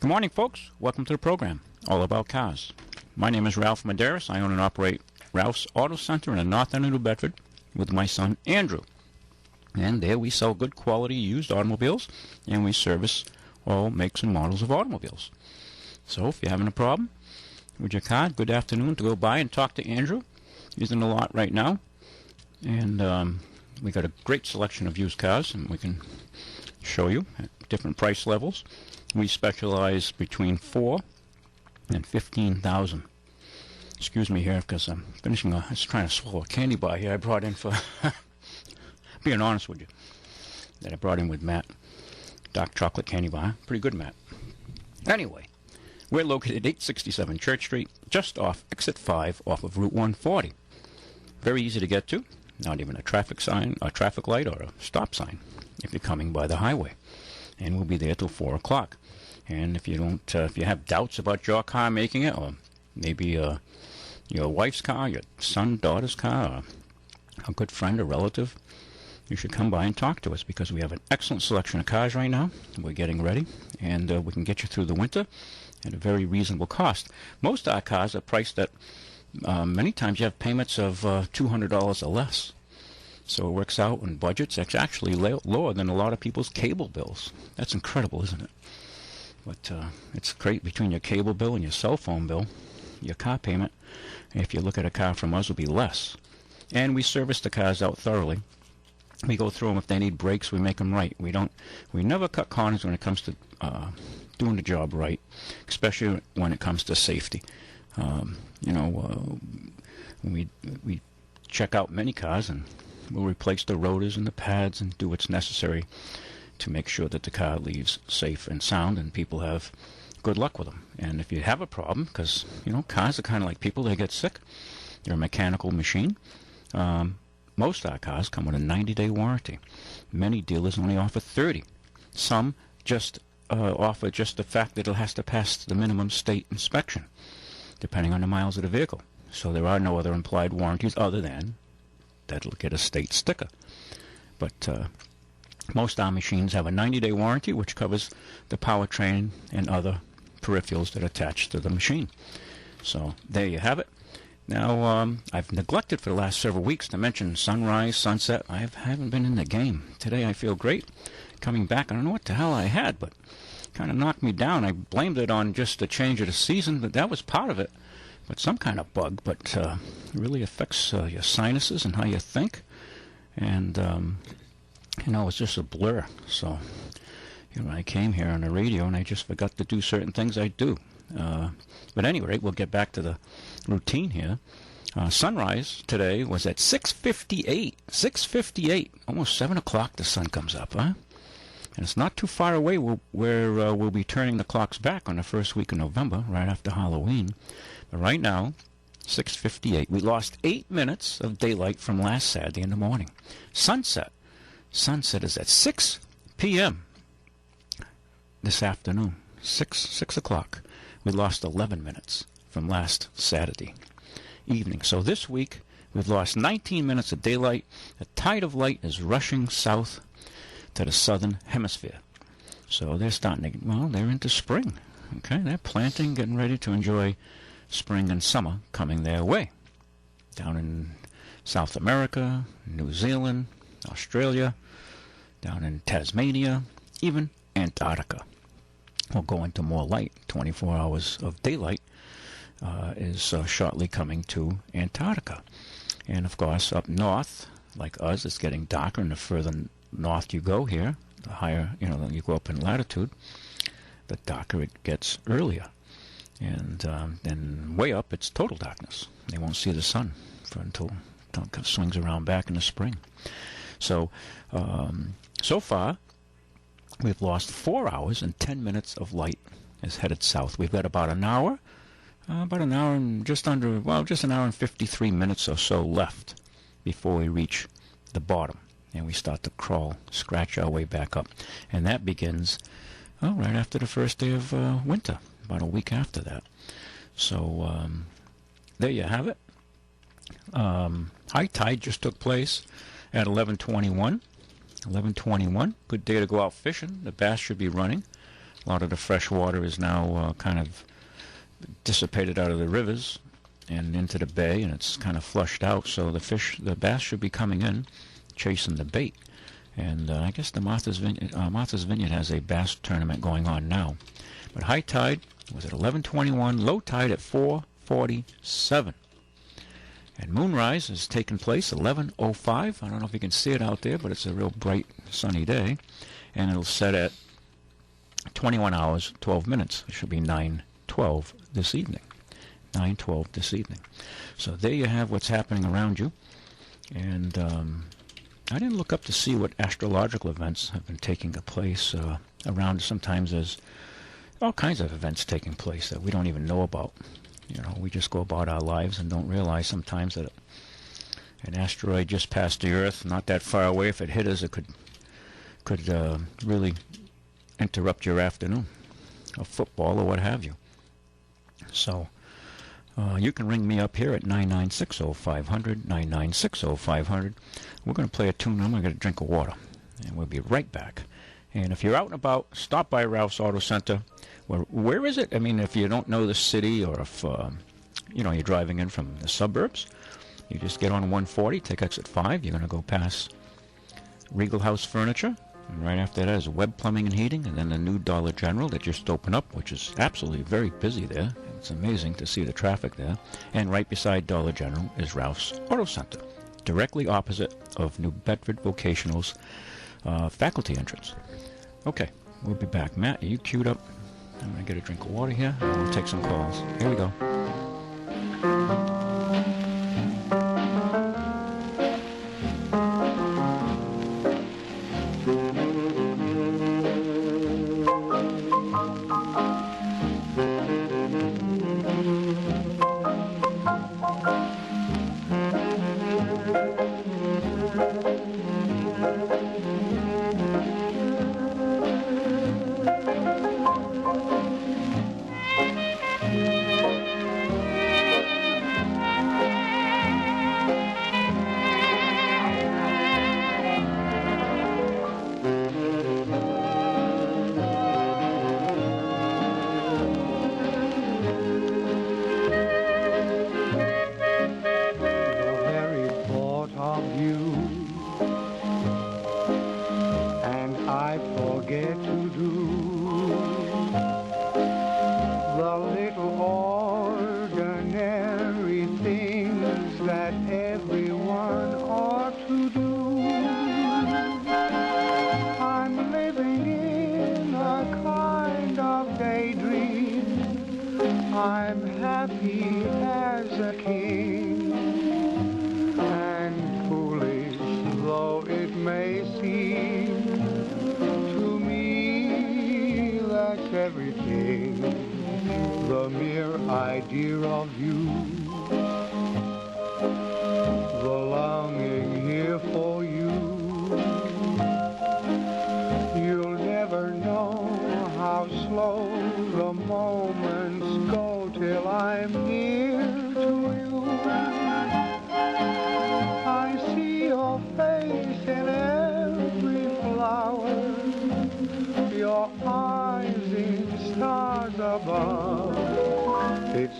Good morning, folks. Welcome to the program, All About Cars. My name is Ralph Medeiros. I own and operate Ralph's Auto Center in the north end of New Bedford with my son, Andrew. And there we sell good quality used automobiles, and we service all makes and models of automobiles. So if you're having a problem with your car, good afternoon to go by and talk to Andrew. He's in the lot right now. And we got a great selection of used cars, and we can show you at different price levels. We specialize between $4,000 and $15,000. Excuse me here, because I'm finishing. I was trying to swallow a candy bar here. I brought in for being honest with you, that I brought in with Matt. Dark chocolate candy bar, pretty good, Matt. Anyway, we're located at 867 Church Street, just off exit 5 off of Route 140. Very easy to get to. Not even a traffic sign, a traffic light, or a stop sign if you're coming by the highway. And we'll be there till 4 o'clock. And if you don't, if you have doubts about your car making it, or maybe your wife's car, your son, daughter's car, or a good friend or relative, you should come by and talk to us, because we have an excellent selection of cars right now. We're getting ready, and we can get you through the winter at a very reasonable cost. Most of our cars are priced at, many times you have payments of $200 or less. So it works out in budgets. It's actually lower than a lot of people's cable bills. That's incredible, isn't it? But it's great between your cable bill and your cell phone bill. Your car payment, if you look at a car from us, will be less. And we service the cars out thoroughly. We go through them. If they need brakes, we make them right. We never cut corners when it comes to doing the job right, especially when it comes to safety. We check out many cars, and we'll replace the rotors and the pads and do what's necessary to make sure that the car leaves safe and sound and people have good luck with them. And if you have a problem, because, cars are kind of like people, they get sick. They're a mechanical machine. Most of our cars come with a 90-day warranty. Many dealers only offer 30. Some just offer just the fact that it has to pass the minimum state inspection, depending on the miles of the vehicle. So there are no other implied warranties other than that'll get a state sticker. But most of our machines have a 90-day warranty, which covers the powertrain and other peripherals that are attached to the machine. So there you have it. Now, I've neglected for the last several weeks to mention sunrise, sunset. I haven't been in the game. Today I feel great. Coming back, I don't know what the hell I had, but kind of knocked me down. I blamed it on just the change of the season, but that was part of it. But some kind of bug, but it really affects your sinuses and how you think. And, it's just a blur. So, I came here on the radio and I just forgot to do certain things I do. But at any rate, we'll get back to the routine here. Sunrise today was at 6:58. 6:58. Almost 7 o'clock the sun comes up, huh? And it's not too far away where we'll be turning the clocks back on the first week of November, right after Halloween. But right now, 6:58. We lost 8 minutes of daylight from last Saturday in the morning. Sunset is at 6 p.m. this afternoon. 6 o'clock. We lost 11 minutes from last Saturday evening. So this week, we've lost 19 minutes of daylight. The tide of light is rushing south to the southern hemisphere. So they're they're into spring. Okay, they're planting, getting ready to enjoy spring and summer coming their way. Down in South America, New Zealand, Australia, down in Tasmania, even Antarctica. We'll go into more light. 24 hours of daylight is shortly coming to Antarctica. And of course, up north, like us, it's getting darker, and the further north you go here, the higher, you go up in latitude, the darker it gets earlier. And then way up, it's total darkness. They won't see the sun until it swings around back in the spring. So, so far, we've lost 4 hours and 10 minutes of light is headed south. We've got about an hour and just an hour and 53 minutes or so left before we reach the bottom. And we start to scratch our way back up. And that begins right after the first day of winter, about a week after that. So there you have it. High tide just took place at 11:21. 11:21. Good day to go out fishing. The bass should be running. A lot of the fresh water is now kind of dissipated out of the rivers and into the bay, and it's kind of flushed out. So the bass should be coming in, chasing the bait. And I guess the Martha's Vineyard has a bass tournament going on now. But high tide was at 11:21, low tide at 4:47. And moonrise is taking place 11:05. I don't know if you can see it out there, but it's a real bright, sunny day. And it'll set at 21 hours, 12 minutes. It should be 9:12 this evening. 9:12 this evening. So there you have what's happening around you. And I didn't look up to see what astrological events have been taking place around. Sometimes there's all kinds of events taking place that we don't even know about. You know, we just go about our lives and don't realize sometimes that an asteroid just passed the Earth, not that far away. If it hit us, it could really interrupt your afternoon of football or what have you. So you can ring me up here at 9960500, 9960500. We're going to play a tune. I'm going to get a drink of water, and we'll be right back. And if you're out and about, stop by Ralph's Auto Center. Where is it? I mean, if you don't know the city, or if you're driving in from the suburbs, you just get on 140, take exit 5. You're going to go past Regal House Furniture, and right after that is Webb Plumbing and Heating, and then the new Dollar General that just opened up, which is absolutely very busy there. It's amazing to see the traffic there. And right beside Dollar General is Ralph's Auto Center, directly opposite of New Bedford Vocational's faculty entrance. Okay, we'll be back. Matt, are you queued up? I'm going to get a drink of water here, and we'll take some calls. Here we go.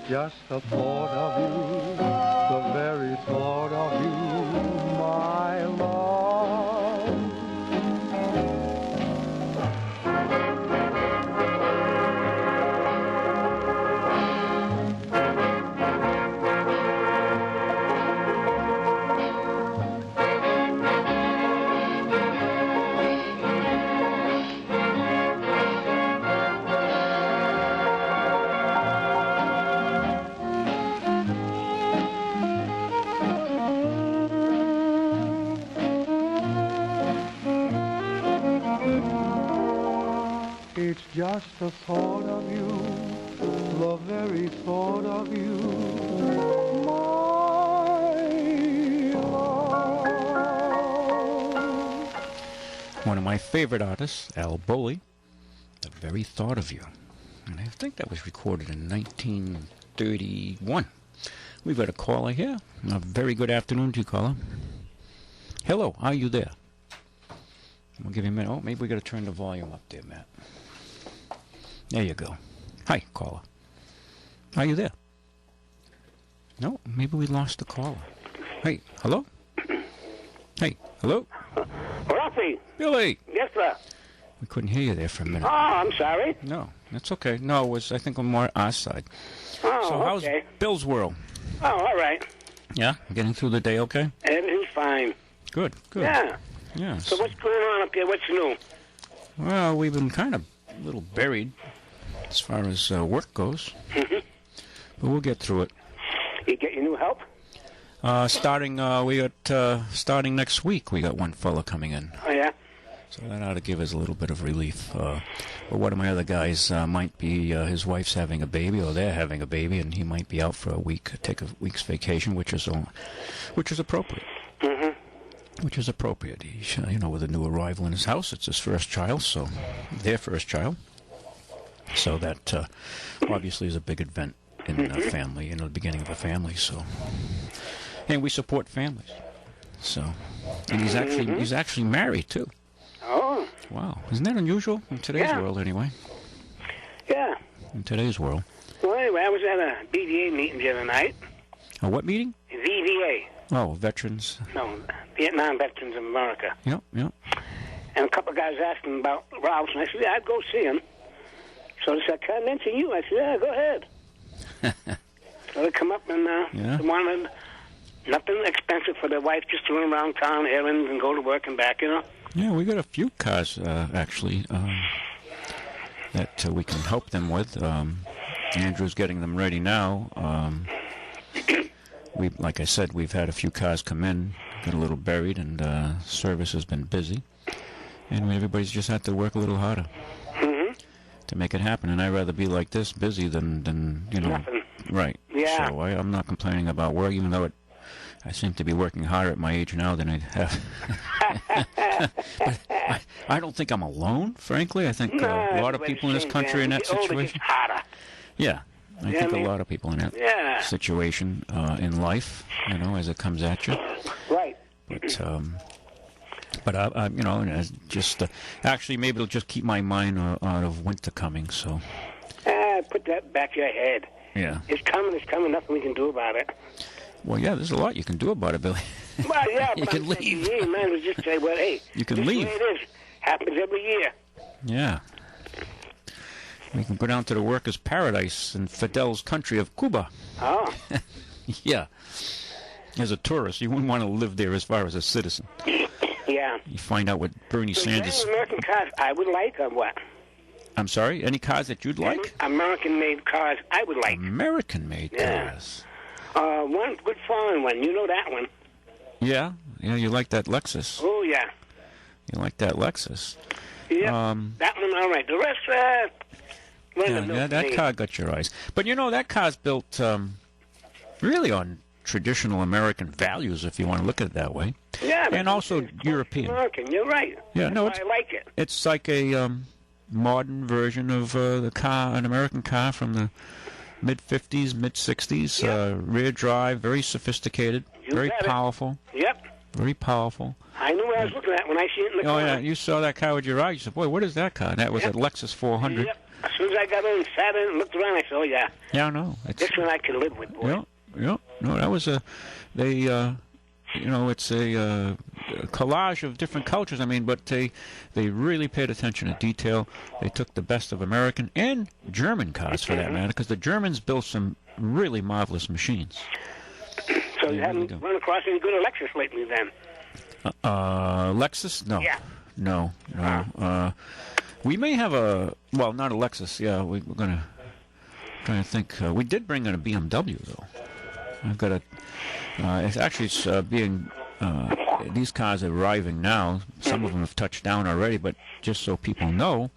Just the thought of you, the very thought of you, my love. It's just the thought of you, the very thought of you, my love. One of my favorite artists, Al Bowley, The Very Thought of You. And I think that was recorded in 1931. We've got a caller here. A very good afternoon to you, caller. Hello, are you there? We'll give you a minute. Oh, maybe we got to turn the volume up there, Matt. There you go. Hi, caller. Are you there? No, maybe we lost the caller. Hey, hello? Hey, hello? Ruffy. Billy! Yes, sir. We couldn't hear you there for a minute. Oh, I'm sorry. No, that's okay. No, it was, I think, on more our side. Oh, So how's okay. Bill's world? Oh, all right. Yeah? Getting through the day okay? Everything's fine. Good, good. Yeah. Yes. So what's going on up there? What's new? Well, we've been kind of a little buried as far as work goes. Mm-hmm. But we'll get through it. You get your new help? Starting next week, we got one fella coming in. Oh, yeah? So that ought to give us a little bit of relief. But one of my other guys might be, his wife's having a baby, or they're having a baby, and he might be out for a week, take a week's vacation, which is appropriate. Mm-hmm. Which is appropriate. He, with a new arrival in his house, it's his first child, so their first child. So that obviously is a big event in a family, the beginning of a family. So, and we support families. So, and he's actually married too. Oh. Wow, isn't that unusual in today's world? Anyway. Yeah. In today's world. Well, anyway, I was at a BVA meeting the other night. A what meeting? VVA. Oh, veterans. No, Vietnam Veterans of America. Yep. And a couple of guys asked him about Ralph, and I said, yeah, I'd go see him. So they said, can I mention you? I said, yeah, go ahead. So they come up and they wanted nothing expensive for their wife, just to run around town, errands, and go to work and back, Yeah, we got a few cars, actually, that we can help them with. Andrew's getting them ready now. Like I said, we've had a few cars come in, got a little buried, and service has been busy. And everybody's just had to work a little harder to make it happen. And I'd rather be like this, busy, than Nothing. Right. Yeah. So I'm not complaining about work, even though I seem to be working harder at my age now than I have. But I don't think I'm alone, frankly. I think a lot of people in this country in that situation. Yeah. I think a lot of people in that situation in life, as it comes at you. Right. But just actually maybe it'll just keep my mind out of winter coming. So. Put that back of your head. Yeah. It's coming. Nothing we can do about it. Well, yeah, there's a lot you can do about it, Billy. Well, yeah, you can leave. You might as well just say, well, hey, you can this leave. Is the way it is. Happens every year. Yeah. We can go down to the workers' paradise in Fidel's country of Cuba. Oh. Yeah. As a tourist, you wouldn't want to live there as far as a citizen. Yeah. You find out what Bernie Sanders... Any American cars I would like, or what? I'm sorry? Any cars that you'd like? American-made cars I would like. American-made cars? One good foreign one. You know that one. Yeah? Yeah, you like that Lexus. Oh, yeah. You like that Lexus. Yeah, that one, all right. The rest, that car got your eyes. But, that car's built really on traditional American values, if you want to look at it that way. Yeah. And also European. American, you're right. Yeah, I like it. It's like a modern version of an American car from the mid-50s, mid-60s. Yep. Rear drive, very sophisticated, very powerful. Yep. Very powerful. I knew what I was looking at when I see it in the car. Oh, yeah, you saw that car with your eyes. You said, boy, what is that car? And that was a Lexus 400. Yep. As soon as I got in, sat in, and looked around, I said, oh, yeah. Yeah, I know. This one I can live with, boy. Yeah. No, that was it's a collage of different cultures. I mean, but they really paid attention to detail. They took the best of American and German cars, for that matter, because the Germans built some really marvelous machines. So you haven't run across any good Lexus lately, then? Lexus? No. Yeah. No. We may have not a Lexus. Yeah, we're trying to think. We did bring in a BMW, though. I've got it's being, these cars are arriving now. Some of them have touched down already, but just so people know,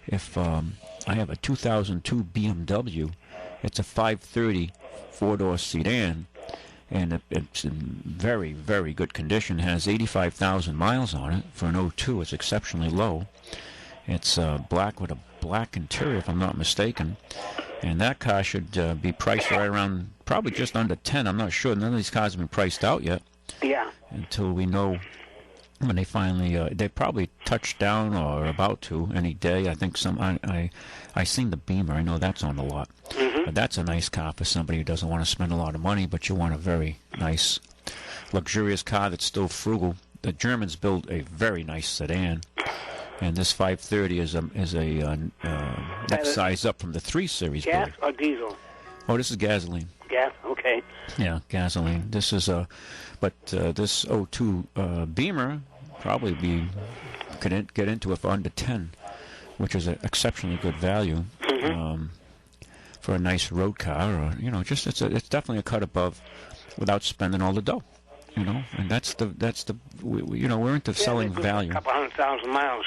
if I have a 2002 BMW, it's a 530 four-door sedan, and it's in very, very good condition. It has 85,000 miles on it. For an 02, it's exceptionally low. It's black with a black interior, if I'm not mistaken. And that car should be priced right around, probably just under 10. I'm not sure. None of these cars have been priced out yet. Yeah. Until we know when they finally, they probably touch down or about to any day. I think I seen the Beamer. I know that's on the lot. Mm-hmm. But that's a nice car for somebody who doesn't want to spend a lot of money, but you want a very nice, luxurious car that's still frugal. The Germans built a very nice sedan, and this 530 is a next size up from the 3 Series. Gas build. or diesel? Oh, this is gasoline. Gas, okay. Yeah, gasoline. This is this '02 Beamer probably could get into it for under 10, which is an exceptionally good value for a nice road car, or it's definitely a cut above without spending all the dough, and that's the we're into selling value. A couple 100,000 miles.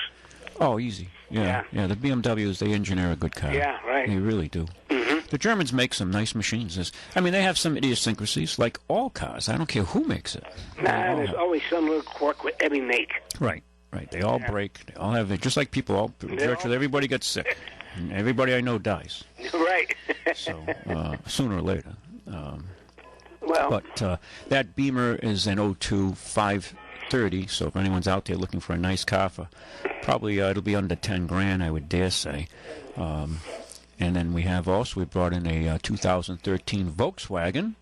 Oh, easy. Yeah. The BMWs, they engineer a good car. Yeah, right. They really do. Mm-hmm. The Germans make some nice machines. They have some idiosyncrasies, like all cars. I don't care who makes it. Nah, there's always some little quirk with every make. Right. They all break. They all have it. Just like people, virtually everybody gets sick. And everybody I know dies. Right. So, sooner or later. But that Beamer is an 02 530, so if anyone's out there looking for a nice car, probably it'll be under 10 grand, I would dare say. And then we brought in a 2013 Volkswagen,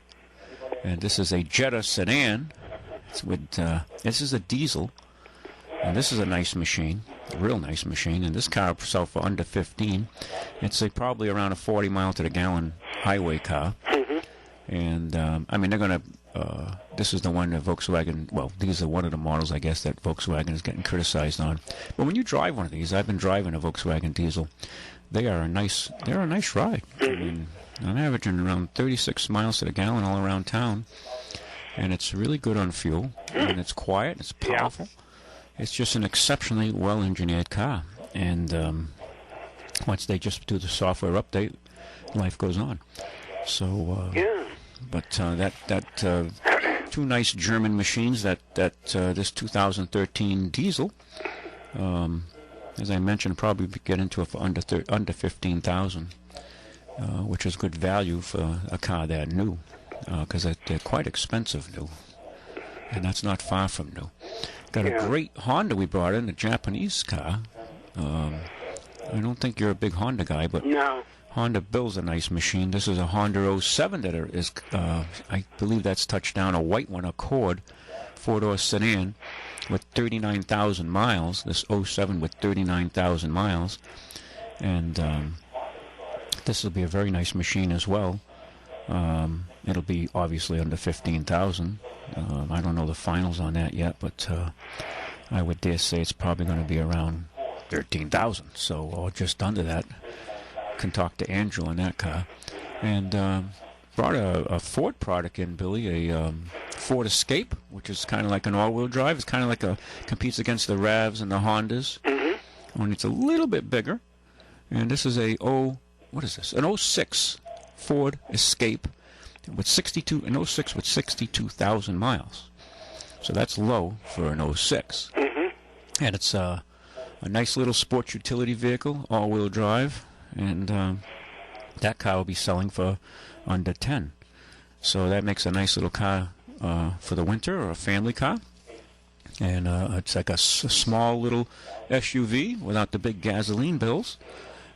and this is a Jetta sedan. This is a diesel, and this is a nice machine, a real nice machine. And this car will sell for under 15. It's probably around a 40 mile to the gallon highway car. And they're going to. This is the one that Volkswagen. Well, these are one of the models, I guess, that Volkswagen is getting criticized on. But when you drive one of these, I've been driving a Volkswagen diesel. They're a nice ride. I'm averaging around 36 miles to the gallon all around town, and it's really good on fuel. And it's quiet. It's powerful. Yeah. It's just an exceptionally well-engineered car. And once they just do the software update, life goes on. So. But two nice German machines. That this 2013 diesel, as I mentioned, probably get into it for under 15,000, which is good value for a car that new, because they're quite expensive new, and that's not far from new. Got a great Honda we brought in, a Japanese car. I don't think you're a big Honda guy, but no. Honda builds a nice machine. This is a Honda 07 that is, I believe that's touched down, a white one, Accord, 4-door sedan with 39,000 miles. This 07 with 39,000 miles. And this will be a very nice machine as well. It'll be obviously under 15,000. I don't know the finals on that yet, but I would dare say it's probably going to be around 13,000, or just under that. Can talk to Andrew on that car. And brought a Ford product in, Billy, a Ford Escape, which is kind of like an all-wheel drive. It's kind of like competes against the RAVs and the Hondas. Mm-hmm. Only it's a little bit bigger. And this is an 06 Ford Escape with 62,000 miles. So that's low for an 06. Mm-hmm. And it's a nice little sports utility vehicle, all-wheel drive. And that car will be selling for under 10. So that makes a nice little car for the winter, or a family car. And it's like a small little SUV without the big gasoline bills.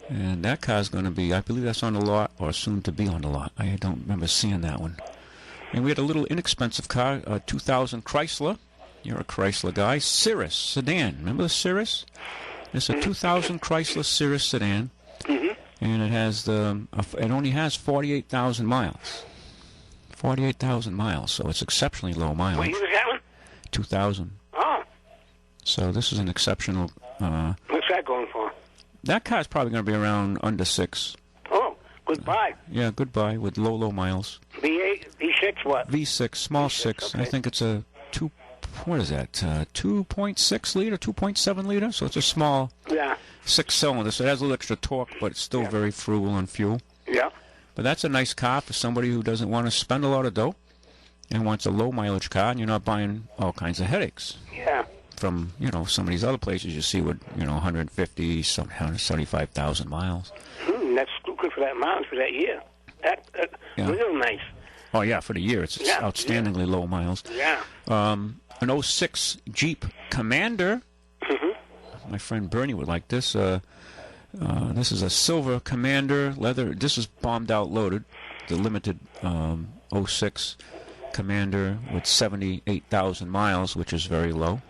And that car is going to be, I believe that's on the lot, or soon to be on the lot. I don't remember seeing that one. And we had a little inexpensive car, a 2000 Chrysler. You're a Chrysler guy. Cirrus sedan. Remember the Cirrus? It's a 2000 Chrysler Cirrus sedan. And it has it only has 48,000 miles. 48,000 miles, so it's exceptionally low mileage. What year was that one? 2000. Oh. So this is an exceptional. What's that going for? That car is probably going to be around under 6. Oh, goodbye. Yeah, goodbye with low miles. V8, V6, what? V6, small V6, 6. okay. I think it's a 2.6 liter, 2.7 liter. So it's a small. Yeah. 6-cylinder, so it has a little extra torque, but it's still very frugal on fuel. Yeah. But that's a nice car for somebody who doesn't want to spend a lot of dough and wants a low mileage car, and you're not buying all kinds of headaches. Yeah. From, some of these other places you see with, 150, 175,000 miles. That's good for that mileage for that year. Real nice. Oh, yeah, for the year. It's outstandingly low miles. Yeah. an 06 Jeep Commander. Mm-hmm. My friend Bernie would like this. This is a silver Commander leather. This is bombed out loaded. The limited 06 Commander with 78,000 miles, which is very low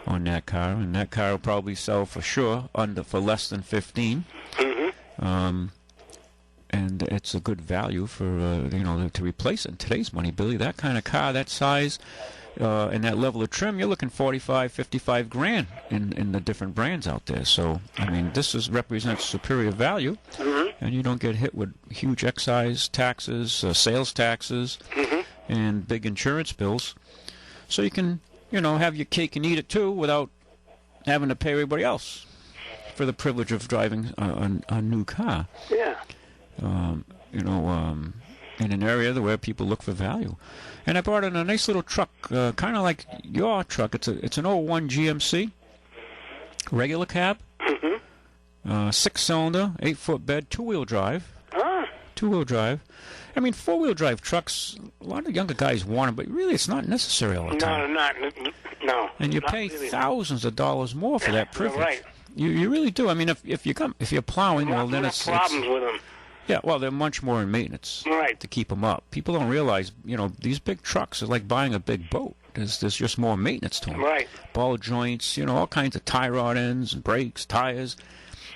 on that car. And that car will probably sell for sure for less than 15. Mm-hmm. And it's a good value for to replace it in today's money, Billy. That kind of car, that size, and that level of trim, you're looking 45, 55 grand in the different brands out there. So I mean, this represents superior value, and you don't get hit with huge excise taxes, sales taxes, and big insurance bills. So you can have your cake and eat it too without having to pay everybody else for the privilege of driving a new car. Yeah. In an area where people look for value. And I brought in a nice little truck, kind of like your truck. It's an 01 GMC, regular cab, 6-cylinder, 8-foot bed, 2-wheel drive. Ah. 2-wheel drive. I mean, 4-wheel drive trucks, a lot of younger guys want them, but really it's not necessary all the time. No. And you pay really. Thousands of dollars more for that privilege. Right. You really do. I mean, if you're plowing, well, then it's problems with them. Yeah, well, they're much more in maintenance to keep them up. People don't realize, these big trucks are like buying a big boat. There's just more maintenance to them. Right. Ball joints, all kinds of tie rod ends and brakes, tires.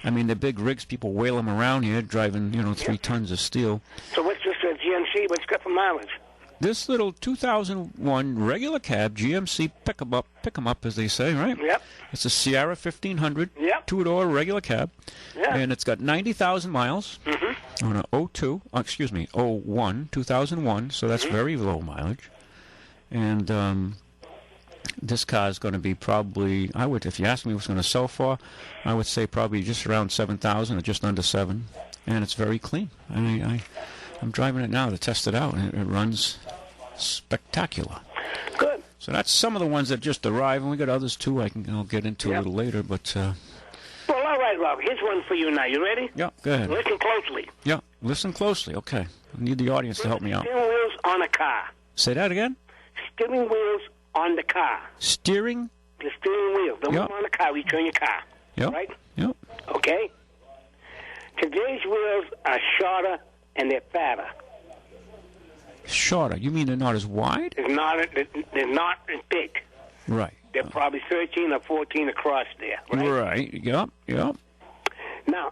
I mean, the big rigs, people whale them around here driving, 3 tons of steel. So what's this GMC? What's got for mileage? This little 2001 regular cab GMC pick 'em up as they say, right? Yep. It's a Sierra 1500, Yep. 2-door regular cab, and it's got 90,000 miles on a 01, 2001. So that's very low mileage, and this car is going to be probably, if you ask me what's going to sell for, I would say probably just around 7,000 or just under 7, and it's very clean. I'm driving it now to test it out, and it runs spectacular. Good. So that's some of the ones that just arrived, and we got others too. I'll get into a little later, but. Well, all right, Rob. Here's one for you now. You ready? Yeah, go ahead. Listen closely. Yeah, listen closely. Okay, I need the audience to help me out. Steering wheels on a car. Say that again. Steering wheels on the car. Steering. The steering wheel. The one on the car. We turn your car. Yep. Right. Yep. Okay. Today's wheels are shorter and they're fatter. Shorter? You mean they're not as wide? They're not as big. Right. They're probably 13 or 14 across there. Right. Yep. Now,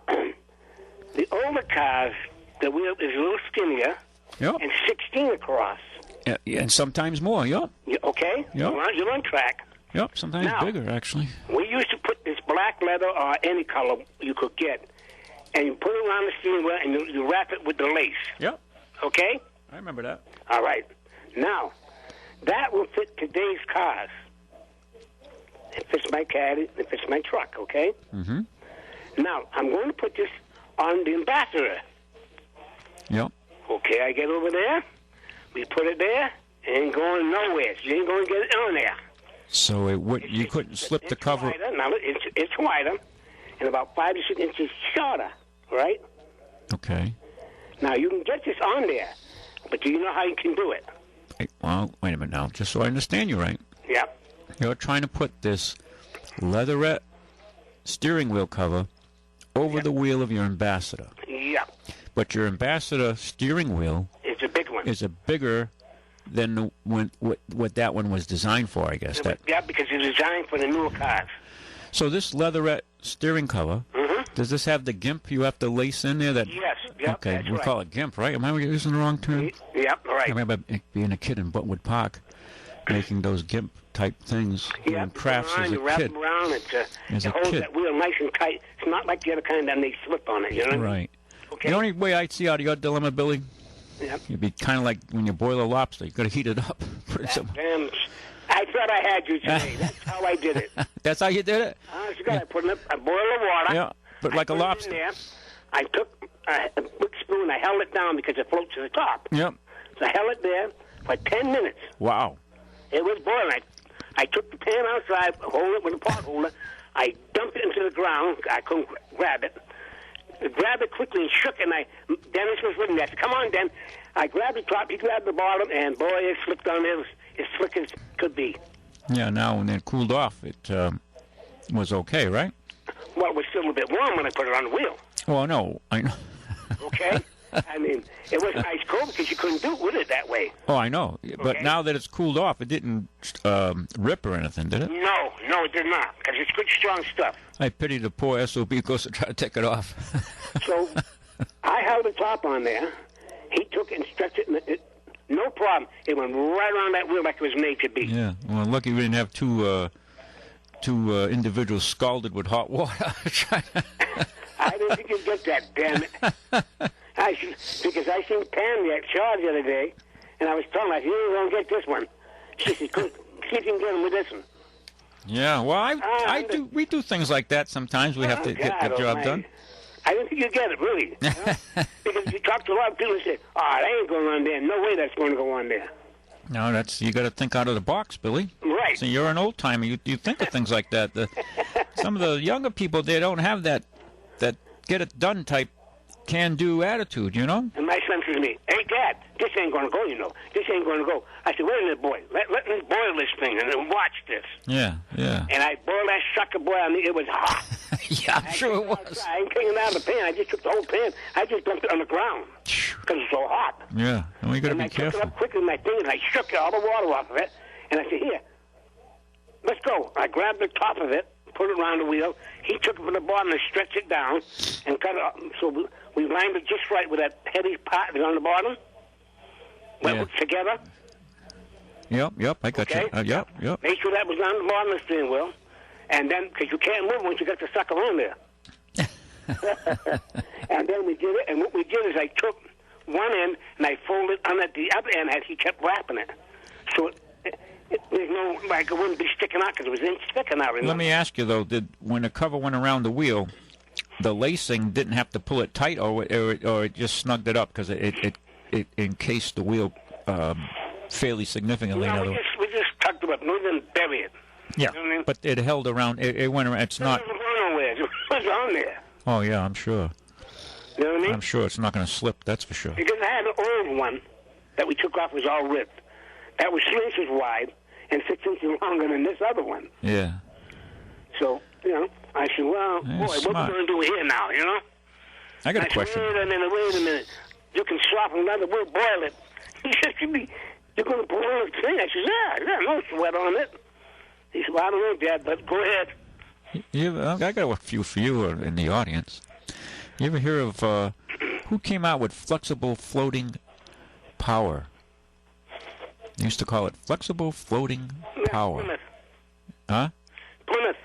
the older cars, the wheel is a little skinnier. Yep. And 16 across. Yeah, and sometimes more. Yep. Okay. Yep. You're on track. Yep. Sometimes now, bigger, actually. We used to put this black leather or any color you could get, and you put it around the steering wheel and you wrap it with the lace. Yep. Okay? I remember that. All right. Now, that will fit today's cars. It fits my caddy. It fits my truck, okay? Mm-hmm. Now, I'm going to put this on the ambassador. Yep. Okay, I get over there. We put it there. It ain't going nowhere. You ain't going to get it on there. So you couldn't slip the cover. Wider. Now, it's wider and about 5 to 6 inches shorter, right? Okay. Now, you can get this on there, but do you know how you can do it? Well, wait a minute now, just so I understand you right. Yep. You're trying to put this leatherette steering wheel cover over the wheel of your ambassador. Yep. But your ambassador steering wheel is a big one. Is a bigger than what that one was designed for, I guess. Yeah, because it's designed for the newer cars. So this leatherette steering cover, does this have the gimp you have to lace in there? Yes. Yep, okay, we call it gimp, right? Am I using the wrong term? Yep, right. I remember being a kid in Butwood Park, making those gimp-type things in crafts as a kid. Wrap them around. It holds that wheel nice and tight. It's not like the other kind that they slip on it, you know what I mean? Right. Okay. The only way I'd see out of your dilemma, Billy, you'd be kind of like when you boil a lobster. You've got to heat it up. I thought I had you today. That's how I did it. That's how you did it? I put in a boil of water. Yeah, but like a lobster. There. I took a big spoon. I held it down because it floats to the top. Yep. So I held it there for 10 minutes. Wow. It was boiling. I took the pan outside, hold it with a pot holder. I dumped it into the ground. I couldn't grab it. I grabbed it quickly and shook it. And Dennis was with me. I said, "Come on, Den." I grabbed the top. He grabbed the bottom, and boy, it slipped on there. As slick as could be. Yeah, now when it cooled off, it was okay, right? Well, it was still a bit warm when I put it on the wheel. Well, no, I know. Okay? I mean, it wasn't ice cold because you couldn't do it with it that way. Oh, I know. But now that it's cooled off, it didn't rip or anything, did it? No, it did not, because it's good, strong stuff. I pity the poor SOB who goes to try to take it off. So I held the top on there. He took it and stretched it, no problem. It went right around that wheel like it was made to be. Yeah. Well, lucky we didn't have two individuals scalded with hot water. I didn't think you'd get that, damn it. Because I seen Pam at Charles the other day, and I was telling her, you don't get this one. She said, see if you can get him with this one. Yeah, well, we do things like that sometimes. We have to get the job done. I didn't think you'd get it, really. You know? Because you talk to a lot of people and say, that ain't going on there. No way that's going to go on there. No, you got to think out of the box, Billy. Right. So you're an old timer. You think of things like that. Some of the younger people, they don't have that get it done type can-do attitude, you know? And my son says to me, hey, Dad, this ain't going to go, you know. This ain't going to go. I said, wait a minute, boy. Let me boil this thing and then watch this. Yeah. And I boiled that sucker, boy. I mean, it was hot. Yeah, I'm sure it was. I ain't taking it out of the pan. I just took the whole pan. I just dumped it on the ground because it's so hot. Yeah, and we got to be careful. I took it up quickly with my finger, and I shook all the water off of it. And I said, here, let's go. I grabbed the top of it, put it around the wheel. He took it from the bottom and stretched it down and cut it up. So we lined it just right with that heavy part on the bottom. Went together. Yep, I got you. Yep. Make sure that was on the bottom of the steering wheel. And then, because you can't move once you got the sucker on there. And then we did it, and what we did is I took one end and I folded on at the other end as he kept wrapping it. So there's no, like, it wouldn't be sticking out because it was sticking out. Let me ask you, though, when the cover went around the wheel, the lacing didn't have to pull it tight, or it just snugged it up because it encased the wheel fairly significantly? No, we just tucked it up. We didn't bury it. Yeah, you know what I mean? But it held around. It went around. It's not. It wasn't going nowhere. It was on there. Oh yeah, I'm sure. You know what I mean? I'm sure it's not going to slip. That's for sure. Because I had an old one that we took off, was all ripped. That was 3 inches wide and 6 inches longer than this other one. Yeah. So, you know, I said, well, boy, what are we going to do here now, you know? I got a question. Wait a minute. You can soften leather, we'll boil it. He said, you're going to boil the thing? I said, yeah, no sweat on it. He said, well, I don't know, Dad, but go ahead. I got a few for you in the audience. You ever hear of who came out with flexible floating power? They used to call it flexible floating power. Plymouth. Huh? Plymouth.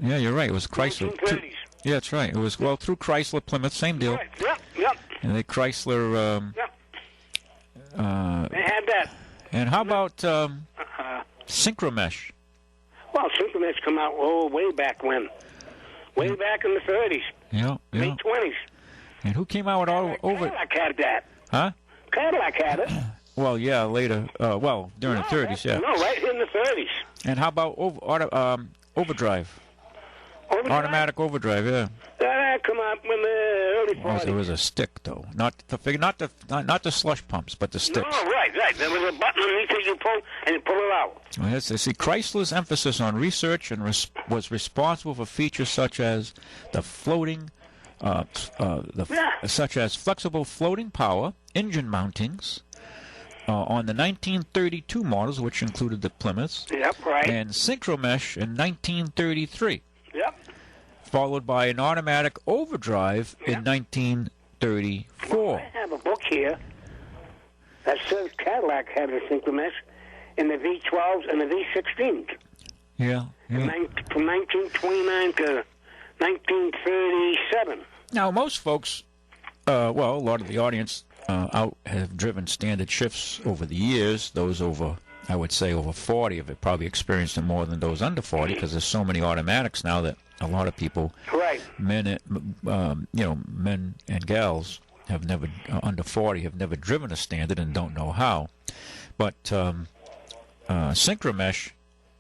Yeah, you're right. It was Chrysler. 1930s. Yeah, that's right. It was, through Chrysler, Plymouth, same deal. Right. Yep. And they Chrysler... they had that. And how about Synchromesh? Well, Synchromesh come out way back when. Way back in the 30s. Yeah. Late 20s. And who came out with over... Cadillac had that. Huh? Cadillac had it. Well, yeah, later. During the 30s, yeah. No, right in the 30s. And how about overdrive? Automatic overdrive, yeah. That come out in the early 40s. It was a stick, though, not the slush pumps, but the sticks. No, right. There was a button underneath that you pull, and you pull it out. Well, see, Chrysler's emphasis on research and was responsible for features such as the floating, such as flexible floating power, engine mountings. On the 1932 models, which included the Plymouths. Yep, right. And Synchromesh in 1933. Yep. Followed by an automatic overdrive in 1934. I have a book here that says Cadillac had a Synchromesh in the V12s and the V16s. Yeah. From 1929 to 1937. Now, most folks, a lot of the audience have driven standard shifts over the years. Those over, I would say, over 40 have probably experienced it more than those under 40 because there's so many automatics now that a lot of people, men and gals, have never under 40 have never driven a standard and don't know how. But Synchromesh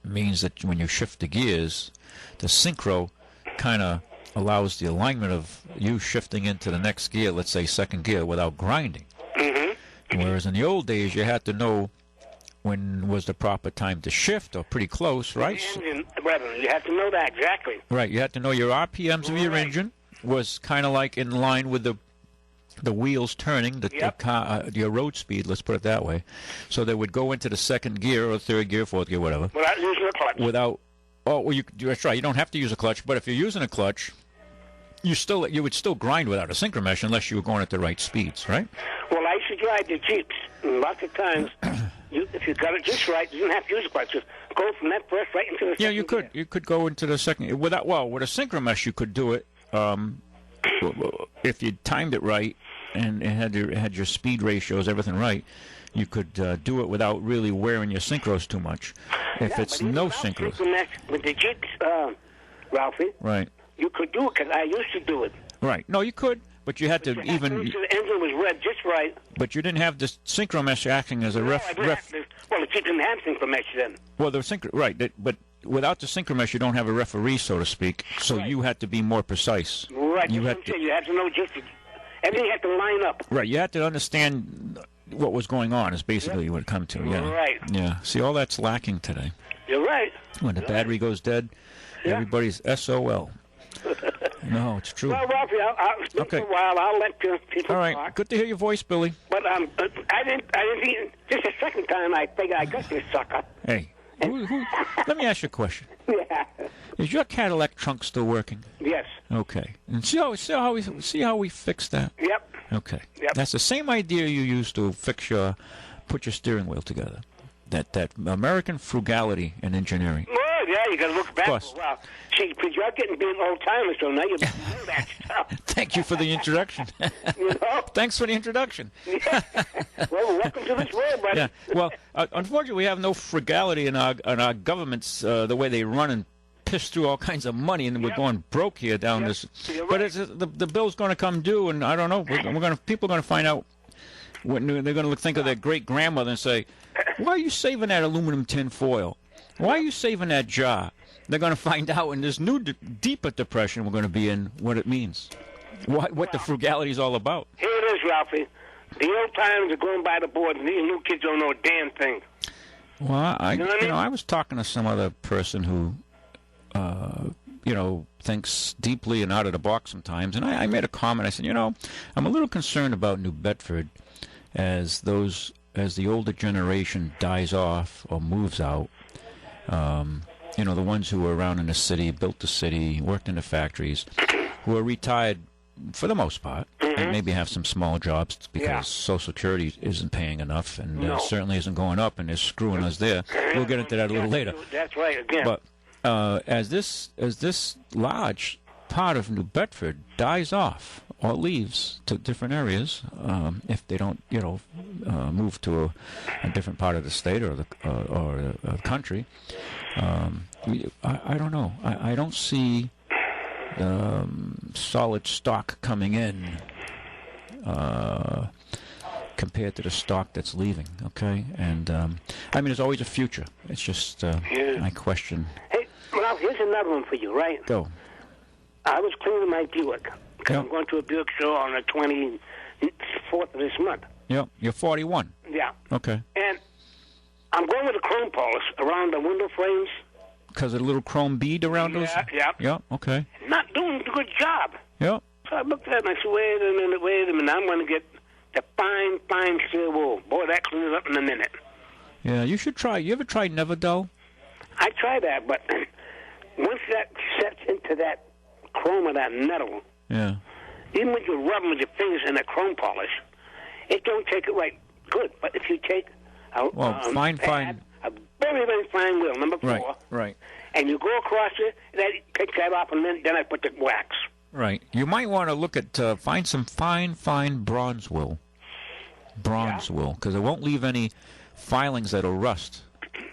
means that when you shift the gears, the synchro kind of allows the alignment of you shifting into the next gear, let's say second gear, without grinding. Mm-hmm. Whereas in the old days, you had to know when was the proper time to shift, or pretty close, right? Engine revenue. You have to know that exactly. Right. You have to know your RPMs of your engine was kind of like in line with the wheels turning, the car, your road speed. Let's put it that way. So they would go into the second gear or third gear, fourth gear, whatever. Without using a clutch. That's right. You don't have to use a clutch, but if you're using a clutch, you would still grind without a synchro mesh unless you were going at the right speeds, right? Well, I used to drive the Jeeps, and lots of times, if you got it just right, you didn't have to use a clutch. Just go from that first right into the second. Yeah, you could. You could go into the second with a synchro mesh. You could do it if you timed it right and had your speed ratios, everything right. You could do it without really wearing your synchros too much. If it's no synchros. With the Jeeps, Ralphie. Right. You could do it because I used to do it. Right. No, you could, but you had to even. The engine was read just right. But you didn't have the synchro mesh acting as a Well, the Jeep didn't have synchro mesh then. Well, the synchro but without the synchro mesh, you don't have a referee, so to speak. So you had to be more precise. Right. You had to know just everything had to line up. Right. You had to understand what was going on. Is basically what it come to. Yeah. Right. Yeah. See, all that's lacking today. You're right. When the battery goes dead, everybody's SOL. No, it's true. Well, Ralphie, I'll speak for a while. I'll let people All right. talk. Good to hear your voice, Billy. But I didn't even, just the second time I think I got this sucker. Hey, let me ask you a question. Yeah. Is your Cadillac trunk still working? Yes. Okay. And see how we fixed that? Yep. Okay. Yep. That's the same idea you used to put your steering wheel together. That American frugality in engineering. Oh, yeah, you got to look back. Course. Wow. See, because you're getting being old-timer, so now you know that stuff. Thank you for the introduction. You know? Thanks for the introduction. Yeah. Well, welcome to this world, buddy. Yeah. Well, unfortunately, we have no frugality in our governments, the way they run and piss through all kinds of money, and we're going broke here down this. You're But right. it's, the bill's going to come due, and I don't know. People are going to find out. When they're going to think of their great grandmother and say, "Why are you saving that aluminum tin foil? Why are you saving that jar?" They're going to find out in this new deeper depression we're going to be in what it means, what the frugality is all about. Here it is, Ralphie. The old times are going by the board, and these new kids don't know a damn thing. Well, You know what I mean? I was talking to some other person who, thinks deeply and out of the box sometimes, and I made a comment. I said, I'm a little concerned about New Bedford as the older generation dies off or moves out. The ones who were around in the city, built the city, worked in the factories, who are retired for the most part, and maybe have some small jobs because Social Security isn't paying enough, and certainly isn't going up, and they're screwing us there. We'll get into that a little later. That's right, again. But as this large part of New Bedford dies off or leaves to different areas, if they don't, move to a different part of the state or the country, I don't know. I don't see solid stock coming in compared to the stock that's leaving. Okay, and there's always a future. It's just I question. Hey, Ralph, here's another one for you, right? Go. I was cleaning my Buick. Yep. I'm going to a Buick show on the 24th of this month. Yep, you're 41. Yeah. Okay. And I'm going with a chrome polish around the window frames. Because of a little chrome bead around those? Yeah. Yeah, okay. Not doing a good job. Yep. So I looked at it and I said, wait a minute, I'm going to get the fine steel wool. Boy, that cleans it up in a minute. Yeah, you should try. You ever tried Never Dull? I tried that, but once that sets into that chrome of that metal, Yeah. even when you rub them with your fingers in that chrome polish, it don't take it right good. But if you take a fine. a very, very fine wheel, number 4, Right. and you go across it, that takes that off, and then I put the wax. Right. You might want to look at find some fine bronze wool. Bronze wool, because it won't leave any filings that'll rust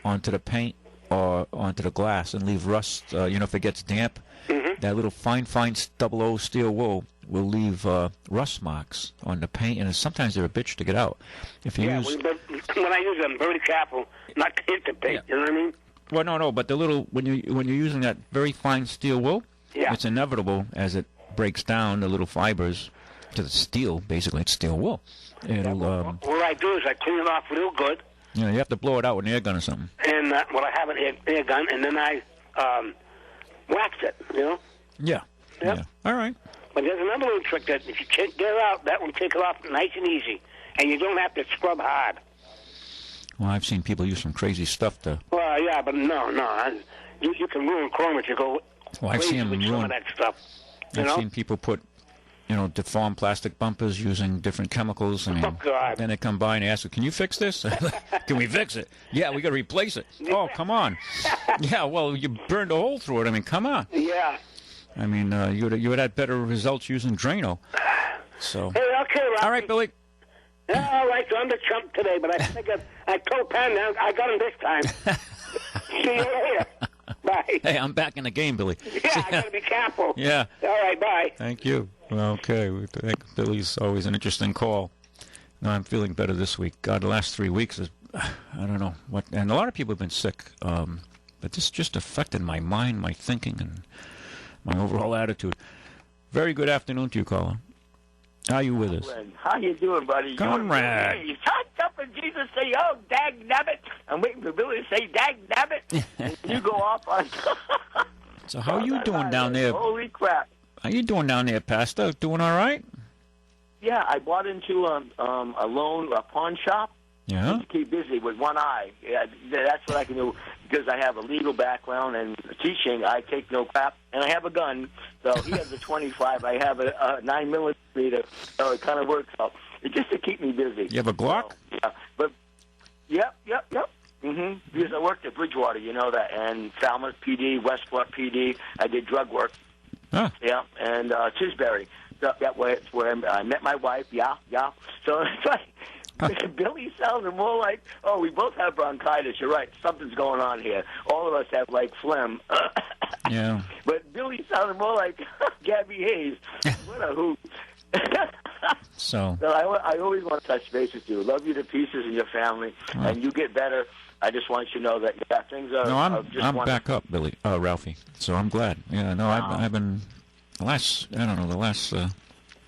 onto the paint or onto the glass and leave rust. If it gets damp, that little fine 00 steel wool will leave rust marks on the paint, and sometimes they're a bitch to get out. If you use But when I use them, I'm very careful not to hit the paint. You know what I mean? Well, no, but the little when you're using that very fine steel wool, it's inevitable as it breaks down the little fibers to the steel. Basically, it's steel wool. It'll What I do is I clean it off real good, Yeah, you have to blow it out with an air gun or something. And, well, I have an air gun, and then I wax it, you know? Yeah. Yep. Yeah. All right. But there's another little trick that if you get it out, that will take it off nice and easy, and you don't have to scrub hard. Well, I've seen people use some crazy stuff to... Well, yeah, but no. You can ruin chrome if you go I've seen them with some of that stuff. I've seen people put, deformed plastic bumpers using different chemicals. I mean, Oh, God. Then they come by and ask, can you fix this? Can we fix it? Yeah, we got to replace it. Oh, come on. Yeah, well, you burned a hole through it. I mean, come on. Yeah. I mean, you would have had better results using Drano. So. Hey, okay, Rocky. All right, Billy. Yeah, all right, so I'm the chump today, but I think I told Pan now I got him this time. See you later. Bye. Hey, I'm back in the game, Billy. Yeah, I got to be careful. Yeah. All right, bye. Thank you. Okay, Billy's always an interesting call. No, I'm feeling better this week. God, the last 3 weeks is, I don't know what, and a lot of people have been sick, but this just affected my mind, my thinking, and my overall attitude. Very good afternoon to you, caller. How are you with us? How you doing, buddy? Conrad. You talked up and Jesus say, oh, dag nabbit. I'm waiting for Billy to say, dag nabbit. And you go off on... So how are you doing down there? Holy crap. How you doing down there, Pastor? Doing all right? Yeah, I bought into a pawn shop. Yeah? To keep busy with one eye. Yeah, that's what I can do because I have a legal background and teaching. I take no crap, and I have a gun. So he has a 25. I have a 9mm. So it kind of works out. It's just to keep me busy. You have a Glock? So, yeah, but yep. Because I worked at Bridgewater, you know that, and Falmouth PD, Westport PD. I did drug work. Huh. Yeah, and Tisbury. So that way, it's where I met my wife. Yeah. So it's like. Billy sounded more like, oh, we both have bronchitis. You're right. Something's going on here. All of us have, like, phlegm. Yeah. But Billy sounded more like Gabby Hayes. What a hoot. So I always want to touch base with you. Love you to pieces and your family. And you get better. I just want you to know that, yeah, things are... No, I'm back up, Billy, Ralphie. So I'm glad. Yeah, no, wow. I've been... The last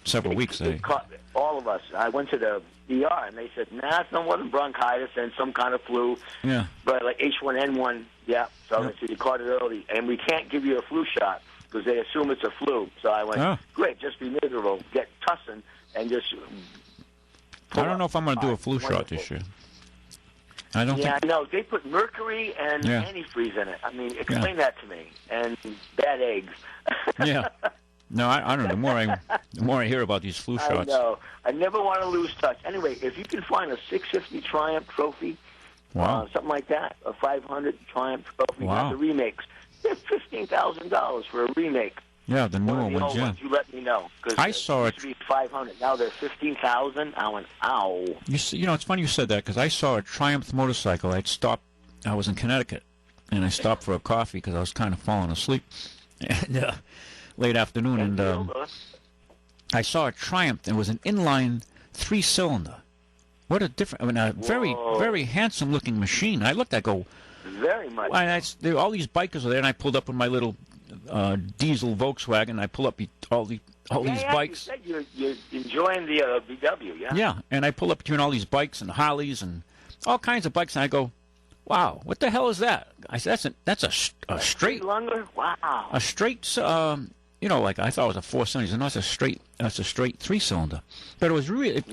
several weeks. All of us. I went to the ER, and they said, nah, it wasn't bronchitis and some kind of flu. Yeah. But like H1N1, yeah. So they said you caught it early. And we can't give you a flu shot because they assume it's a flu. So I went, great, just be miserable, get tussin, and just... I don't know if I'm going to do a flu shot this year. I don't think... Yeah, no, they put mercury and antifreeze in it. I mean, explain that to me. And bad eggs. Yeah. No, I don't know. The more I hear about these flu shots. I know. I never want to lose touch. Anyway, if you can find a 650 Triumph trophy, something like that, a 500 Triumph trophy, not the remakes, they're $15,000 for a remake. Yeah, the newer ones, ones, you let me know. I saw it. Used to be 500. Now they're 15,000. I went, ow. You know, it's funny you said that because I saw a Triumph motorcycle. I was in Connecticut, and I stopped for a coffee because I was kind of falling asleep. And late afternoon, and I saw a Triumph. It was an inline 3-cylinder. What a different, I mean, a very, very handsome-looking machine. I looked, I go... Very much. There were all these bikers were there, and I pulled up with my little diesel Volkswagen, and I pull up all these bikes. You said you're enjoying the VW, yeah? Yeah, and I pull up between all these bikes and Harleys and all kinds of bikes, and I go, wow, what the hell is that? I said, that's a straight... Wow. A straight... like I thought it was a 4-cylinder. No, it's a straight 3-cylinder. But it was really,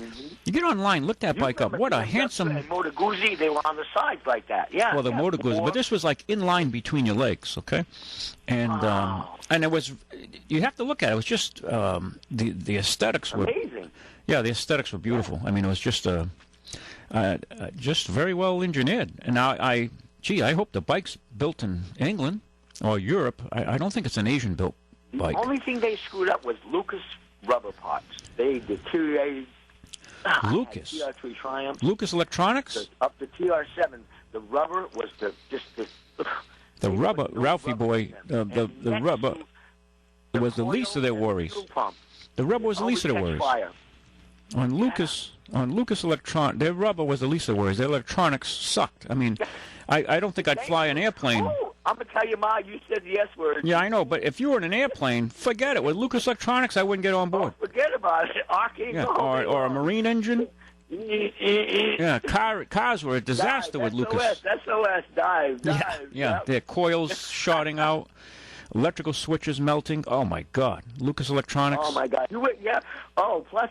you get online, look that bike up. What a handsome. And Motor Guzzi, they were on the sides like that. Yeah. Well, the Motor Guzzi, but this was like in line between your legs, okay? And and it was, you have to look at it. It was just the aesthetics were amazing. Yeah, the aesthetics were beautiful. I mean, it was just just very well engineered. And now I hope the bike's built in England or Europe. I don't think it's an Asian built bike. The only thing they screwed up was Lucas rubber parts. They deteriorated. Lucas. TR3 Triumph. Lucas Electronics. Up to TR7, the rubber was the rubber, Ralphie boy. The rubber was the least of their worries. The rubber was the least of their worries. On Lucas Electronics, their rubber was the least of their worries. Their electronics sucked. I mean, I don't think I'd fly an airplane. I'm going to tell you, Ma, you said the S word. Yeah, I know, but if you were in an airplane, forget it. With Lucas Electronics, I wouldn't get on board. Forget about it. Arcade, or a marine engine. You Yeah, cars were a disaster with Lucas. SOS, dive. Yeah, Yep. their coils shorting out, electrical switches melting. Oh my God, Lucas Electronics. Oh my God. Yeah. Oh, plus,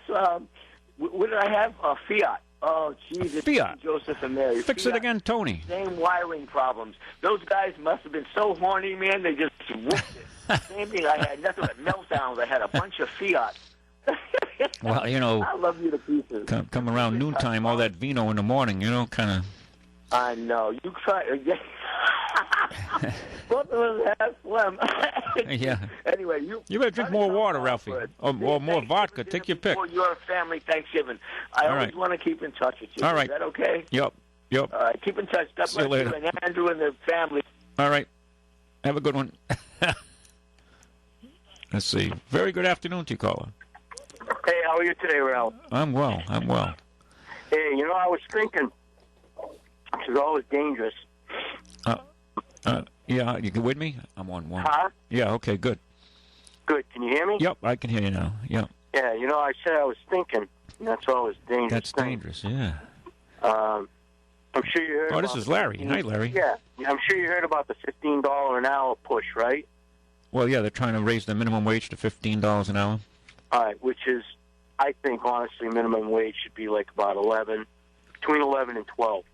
what did I have? A Fiat. Oh, Jesus. Fiat. Joseph and Mary. Fix Fiat. it again, Tony. Same wiring problems. Those guys must have been so horny, man. They just whooped it. Same thing. I had nothing but meltdowns. I had a bunch of Fiat. Well, you know, I love you to pieces. come around noontime, all that vino in the morning, you know, kind of. I know. You try. Both of us have phlegm. Yeah. Anyway, you better drink more water, Ralphie, or more vodka. Take your pick. For your family Thanksgiving. I always want to keep in touch with you. All right. Is that okay? Yep. All right. Keep in touch. God See you bless later. you and Andrew and the family. All right. Have a good one. Let's see. Very good afternoon to you, caller. Hey, how are you today, Ralph? I'm well. Hey, you know, I was thinking, this is always dangerous. Yeah, you with me? I'm on one. Huh? Yeah, okay, good. Good. Can you hear me? Yep, I can hear you now. Yep. Yeah, you know, I said I was thinking, and that's always dangerous. That's thing. dangerous, yeah. I'm sure you heard Oh, this is Larry. Hi, Larry. Yeah, I'm sure you heard about the $15 an hour push, right? Well, yeah, they're trying to raise the minimum wage to $15 an hour. All right, which is, I think, honestly, minimum wage should be like about between 11 and 12.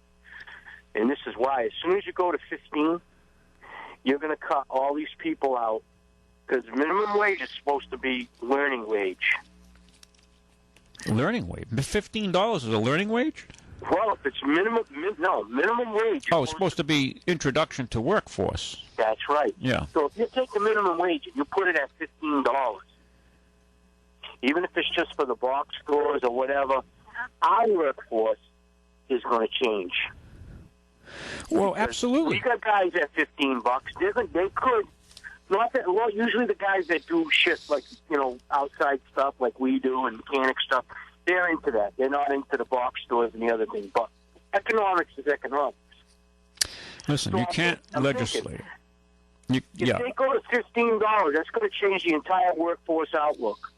And this is why. As soon as you go to 15, you're going to cut all these people out because minimum wage is supposed to be learning wage. Learning wage? $15 is a learning wage? Well, if it's minimum wage. Oh, it's supposed to be introduction to workforce. That's right. Yeah. So if you take the minimum wage and you put it at $15, even if it's just for the box stores or whatever, our workforce is going to change. Well, Because absolutely. We got guys at $15. They could. Not that. Well, usually the guys that do shit like outside stuff like we do and mechanic stuff, they're into that. They're not into the box stores and the other thing. But economics is economics. Listen, So you can't legislate. If they go to $15, that's going to change the entire workforce outlook.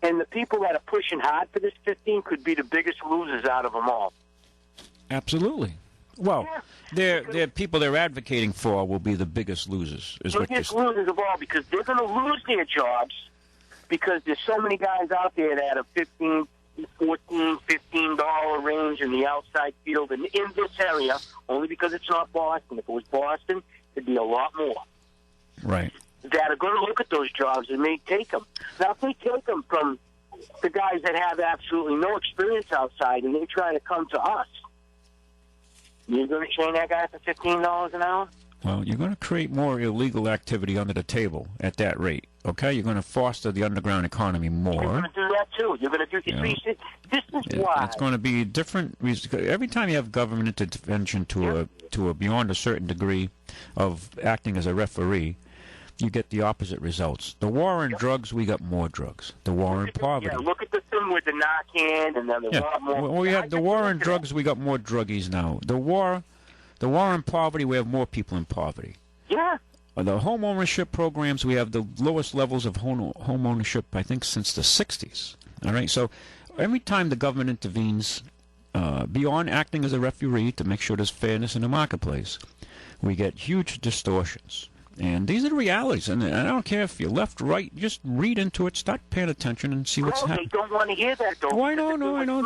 And the people that are pushing hard for this 15 could be the biggest losers out of them all. Absolutely. Well, they're people they're advocating for will be the biggest losers. Is what Biggest you're losers of all because they're going to lose their jobs because there's so many guys out there that are $15, $14, $15 range in the outside field and in this area, only because it's not Boston. If it was Boston, it'd be a lot more. right. That are going to look at those jobs and may take them. Now, if they take them from the guys that have absolutely no experience outside and they try to come to us, you're going to train that guy for $15 an hour? Well, you're going to create more illegal activity under the table at that rate. Okay, you're going to foster the underground economy more. You're going to do that too. You're going to do. Yeah. This is why. It's going to be different. Every time you have government intervention to a beyond a certain degree of acting as a referee, you get the opposite results. The war on drugs, we got more drugs. The war on poverty. Yeah, look at the thing with the Narcan and then the more. Well, we have the war on drugs, we got more druggies now. The war on poverty, we have more people in poverty. Yeah. The home ownership programs, we have the lowest levels of home ownership, I think, since the 60s. All right, so every time the government intervenes, beyond acting as a referee to make sure there's fairness in the marketplace, we get huge distortions. And these are the realities, and I don't care if you're left, right, just read into it, start paying attention, and see what's happening. They don't want to hear that, though. Oh, I know.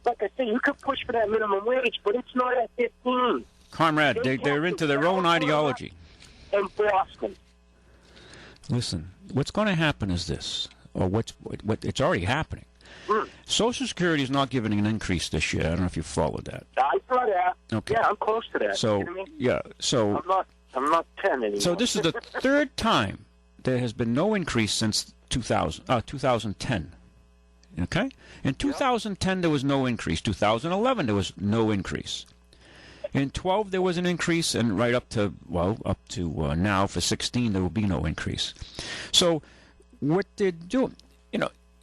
Like I say, you could push for that minimum wage, but it's not at 15. Comrade, they're into their own ideology. In Boston. Listen, what's going to happen is this, or what it's already happening. Social Security is not giving an increase this year. I don't know if you followed that. I saw that. Okay. Yeah, I'm close to that. So, you know what I mean? yeah, so... I'm not 10 anymore. So this is the third time there has been no increase since 2010. Okay? In 2010, there was no increase. 2011, there was no increase. In 12, there was an increase, and right up to now for 16, there will be no increase. So what they're doing,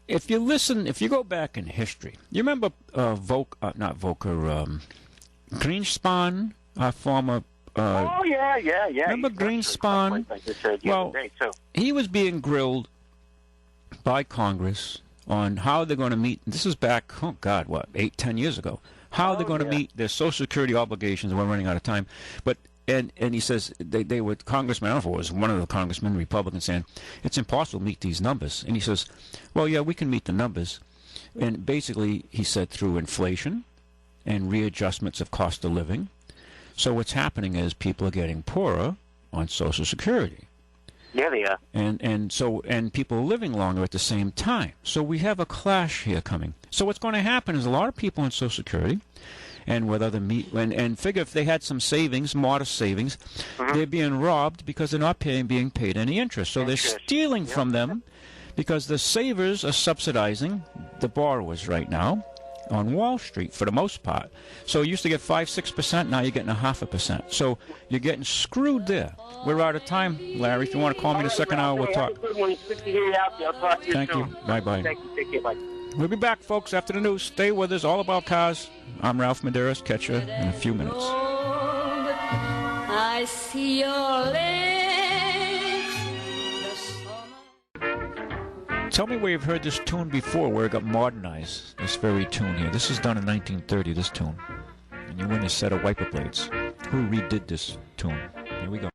if you go back in history, you remember Greenspan, our former... yeah. Remember Greenspan? Well, he was being grilled by Congress on how they're going to meet. This is back, 8-10 years ago. How they're going to meet their Social Security obligations. We're running out of time. But and he says they were Congressman, I don't know if it was one of the congressmen, Republicans, saying it's impossible to meet these numbers. And he says, well, yeah, we can meet the numbers. And basically, he said, through inflation and readjustments of cost of living. So what's happening is people are getting poorer on Social Security. Yeah, they are. And people are living longer at the same time. So we have a clash here coming. So what's going to happen is a lot of people on Social Security, and with other and figure if they had some savings, modest savings, they're being robbed because they're not being paid any interest. So they're stealing from them because the savers are subsidizing the borrowers right now on Wall Street for the most part. So you used to get 5-6%, now you're getting 0.5%. So you're getting screwed there. We're out of time, Larry. If you want to call me the second hour, we'll talk. Thank you. Bye-bye. Thank you. Take care. Bye. We'll be back, folks, after the news. Stay with us. All About Cars. I'm Ralph Medeiros. Catch you in a few minutes. I see your legs. Tell me where you've heard this tune before, where it got modernized, this very tune here. This is done in 1930, this tune. And you win a set of wiper blades. Who redid this tune? Here we go.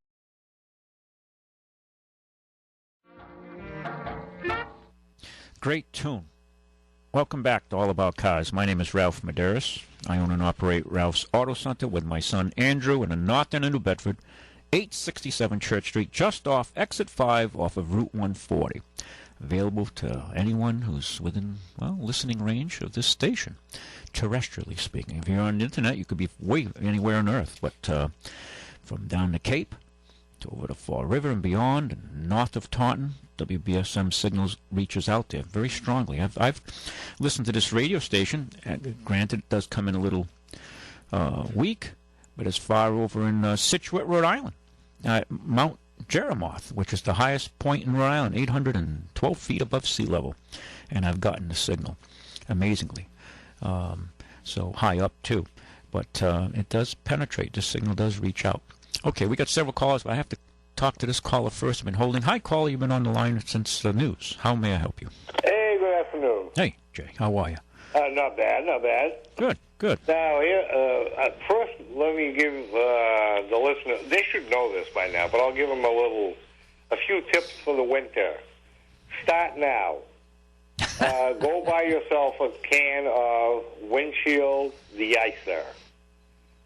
Great tune. Welcome back to All About Cars. My name is Ralph Medeiros. I own and operate Ralph's Auto Center with my son Andrew in the north end of New Bedford, 867 Church Street, just off Exit 5 off of Route 140. Available to anyone who's within, listening range of this station, terrestrially speaking. If you're on the internet, you could be way anywhere on Earth, but from down the Cape to over the Fall River and beyond, and north of Taunton, WBSM signals reaches out there very strongly. I've listened to this radio station, and granted it does come in a little weak, but as far over in Scituate, Rhode Island, Mount Jeremoth, which is the highest point in Rhode Island, 812 feet above sea level, and I've gotten the signal, amazingly. So high up too, but it does penetrate. The signal does reach out. Okay, we got several callers, but I have to talk to this caller first. I've been holding. Hi, caller. You've been on the line since the news. How may I help you? Hey, good afternoon. Hey, Jay. How are you? Not bad, not bad. Good, good. Now, first, let me give the listener, they should know this by now, but I'll give them a few tips for the winter. Start now. Go buy yourself a can of windshield de-icer.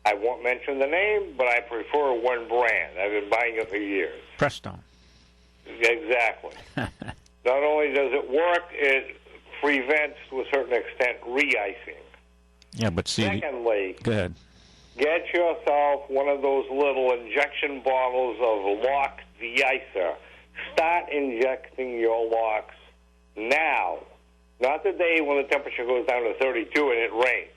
I won't mention the name, but I prefer one brand. I've been buying it for years. Prestone. Exactly. Not only does it work, it prevents, to a certain extent, re-icing. Yeah, but see... Secondly, go ahead. Get yourself one of those little injection bottles of lock de-icer. Start injecting your locks now. Not the day when the temperature goes down to 32 and it rains.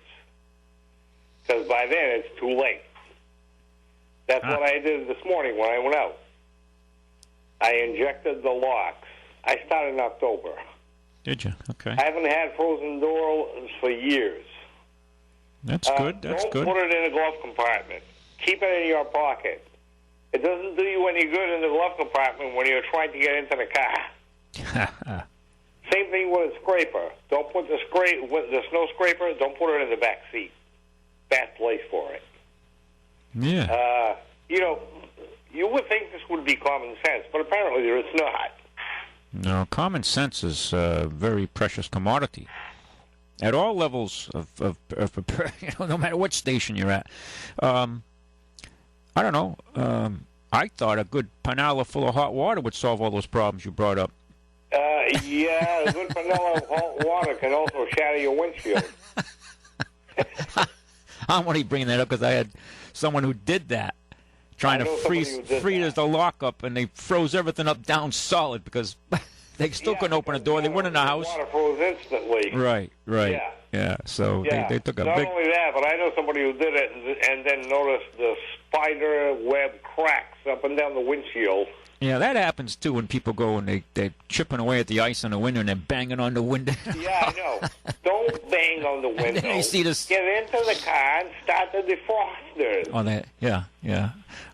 Because by then it's too late. That's what I did this morning when I went out. I injected the locks. I started in October. Did you? Okay. I haven't had frozen doors for years. That's good. That's good. Don't put it in a glove compartment. Keep it in your pocket. It doesn't do you any good in the glove compartment when you're trying to get into the car. Same thing with a scraper. Don't put the snow scraper, don't put it in the back seat. Bad place for it. Yeah. You would think this would be common sense, but apparently it's not. No, common sense is a very precious commodity. At all levels of no matter what station you're at. I don't know. I thought a good panella full of hot water would solve all those problems you brought up. Yeah, a good panella of hot water can also shatter your windshield. I'm only bringing that up because I had someone who did that, trying to freeze the lock up, and they froze everything up down solid because they still couldn't open a door. They weren't in the house. Water froze instantly. Right. Yeah. So they took a Not big... only that, but I know somebody who did it and then noticed the spider web cracks up and down the windshield. Yeah, that happens too when people go and they're chipping away at the ice on the window and they're banging on the window. Yeah, I know. Don't bang on the window. And then you see this... Get into the car and start the defrosters. Oh, that, yeah.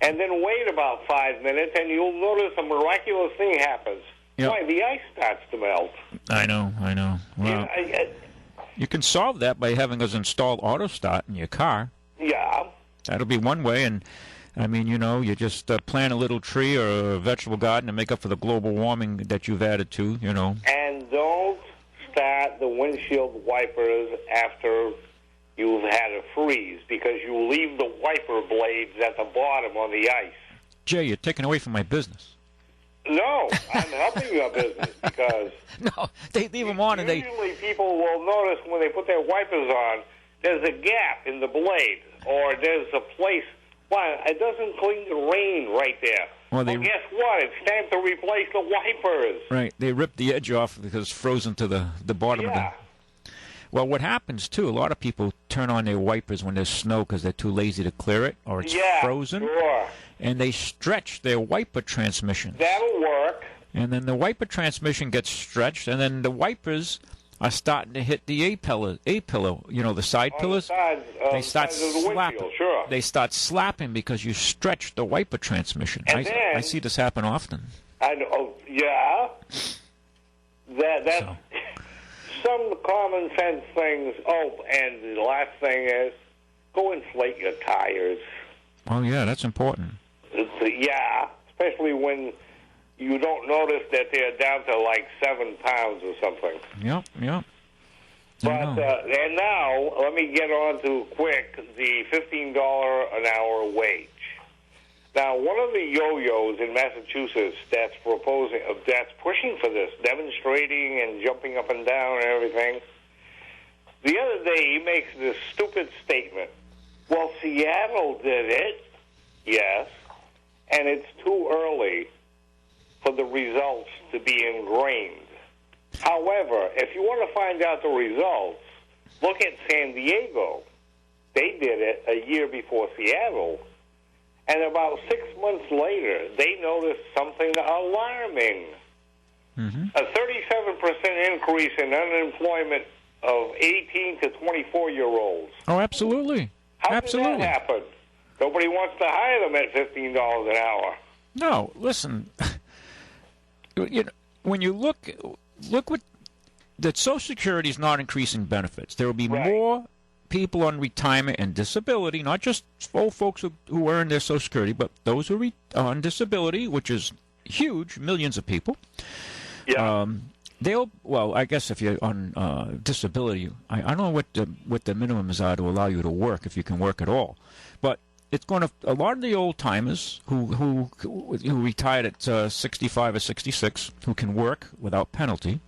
And then wait about 5 minutes and you'll notice a miraculous thing happens. Why, the ice starts to melt. I know. Well, you can solve that by having us install auto start in your car. Yeah. That'll be one way, and I mean, you just plant a little tree or a vegetable garden to make up for the global warming that you've added to, And don't start the windshield wipers after you've had a freeze, because you leave the wiper blades at the bottom on the ice. Jay, you're taking away from my business. No, I'm helping your business because... No, they leave them on and they... Usually people will notice when they put their wipers on, there's a gap in the blade, or there's a place... Well, it doesn't clean the rain right there. Well, guess what? It's time to replace the wipers. Right, they rip the edge off because it's frozen to the bottom of the... Well, what happens, too, a lot of people turn on their wipers when there's snow because they're too lazy to clear it, or it's frozen. Sure. And they stretch their wiper transmission. That'll work. And then the wiper transmission gets stretched, and then the wipers are starting to hit the A-pillow, the side pillars. They start slapping. Sure. They start slapping because you stretch the wiper transmission. I see this happen often. I know. Oh, yeah. That's some common sense things. Oh, and the last thing is, go inflate your tires. Oh, yeah, that's important. Especially when you don't notice that they're down to like 7 pounds or something. Yep. But and now let me get on to quick the $15 an hour wage. Now, one of the yo-yos in Massachusetts that's pushing for this, demonstrating and jumping up and down and everything. The other day, he makes this stupid statement. Well, Seattle did it, yes, and it's too early for the results to be ingrained. However, if you want to find out the results, look at San Diego. They did it a year before Seattle, and about 6 months later, they noticed something alarming. Mm-hmm. A 37% increase in unemployment of 18 to 24-year-olds. Oh, absolutely. How did that happen? Nobody wants to hire them at $15 an hour. No, listen. When you look what that Social Security is not increasing benefits. There will be more people on retirement and disability, not just old folks who earn their Social Security, but those who are on disability, which is huge, millions of people. Yeah. I guess if you're on disability, I don't know what the minimums are to allow you to work, if you can work at all. But it's going to, a lot of the old timers who retired at 65 or 66, who can work without penalty,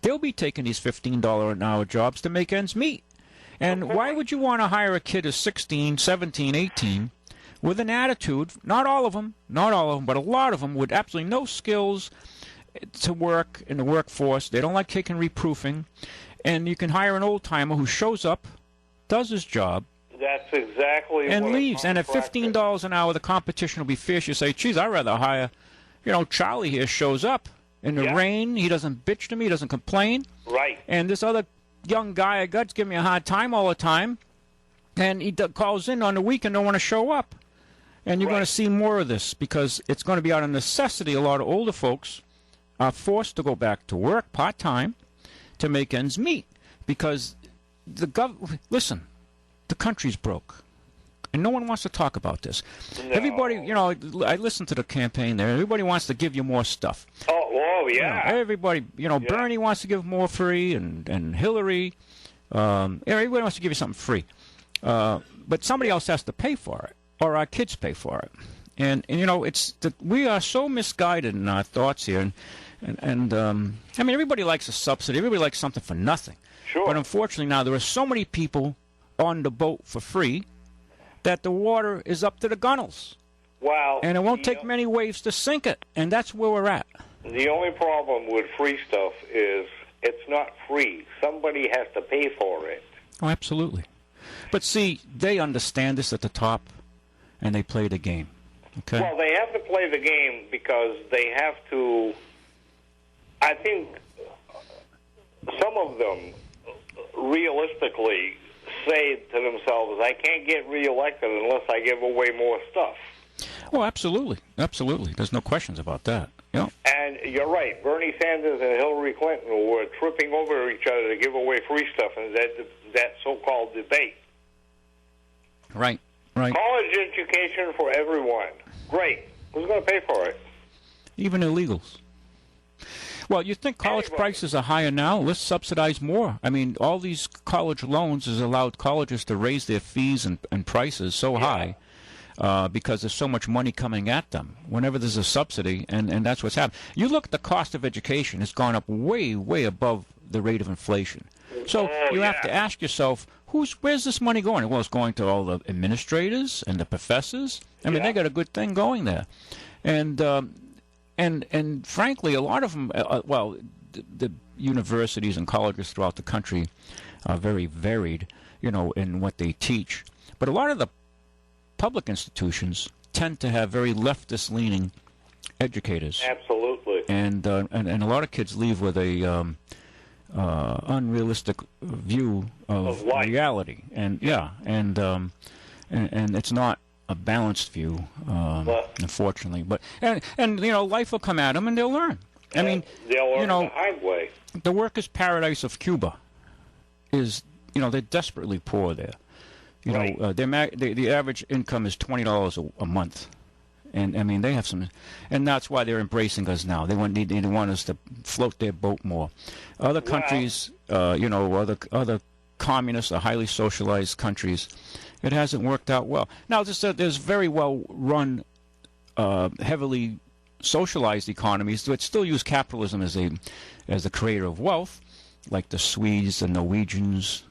they'll be taking these $15 an hour jobs to make ends meet. And why would you want to hire a kid who's 16, 17, 18 with an attitude, not all of them, but a lot of them with absolutely no skills to work in the workforce. They don't like taking reproofing. And you can hire an old-timer who shows up, does his job, that's exactly and what leaves. And at $15 an hour, the competition will be fierce. You say, geez, I'd rather hire, Charlie here shows up in the rain. He doesn't bitch to me. He doesn't complain. Right. And this other young guy I got's giving me a hard time all the time. And he calls in on the weekend, don't want to show up. And you're going to see more of this because it's going to be out of necessity. A lot of older folks are forced to go back to work part-time to make ends meet because listen, the country's broke. And no one wants to talk about this. No. Everybody, I listened to the campaign there. Everybody wants to give you more stuff. Oh yeah. Everybody, Bernie wants to give more free and Hillary. Everybody wants to give you something free. But somebody else has to pay for it, or our kids pay for it. And we are so misguided in our thoughts here. And I mean, everybody likes a subsidy. Everybody likes something for nothing. Sure. But unfortunately now there are so many people on the boat for free that the water is up to the gunnels. Wow. And it won't take many waves to sink it. And that's where we're at. The only problem with free stuff is it's not free. Somebody has to pay for it. Oh, absolutely. But see, they understand this at the top, and they play the game. Okay. Well, they have to play the game because they have to. I think some of them realistically say to themselves, I can't get reelected unless I give away more stuff. Oh, absolutely. Absolutely. There's no questions about that. Yeah. And you're right. Bernie Sanders and Hillary Clinton were tripping over each other to give away free stuff in that so-called debate. Right. College education for everyone. Great. Who's going to pay for it? Even illegals. Well, you think college prices are higher now? Let's subsidize more. I mean, all these college loans has allowed colleges to raise their fees and prices so high because there's so much money coming at them. Whenever there's a subsidy, and that's what's happened. You look at the cost of education; it's gone up way, way above the rate of inflation. So you have to ask yourself, where's this money going? Well, it's going to all the administrators and the professors. I mean, they got a good thing going there, and frankly, a lot of them, the universities and colleges throughout the country are very varied, in what they teach. But a lot of the public institutions tend to have very leftist-leaning educators. Absolutely. And a lot of kids leave with a unrealistic view of reality. And and it's not a balanced view, unfortunately. But and life will come at them, and they'll learn. I mean, they'll learn the hard way. The workers' paradise of Cuba is, they're desperately poor there. The average income is $20 a month, and I mean they have some, and that's why they're embracing us now. They want us to float their boat more. Other countries, other communist or highly socialized countries, it hasn't worked out well. Now, there's very well-run, heavily socialized economies that still use capitalism as the creator of wealth, like the Swedes, the Norwegians,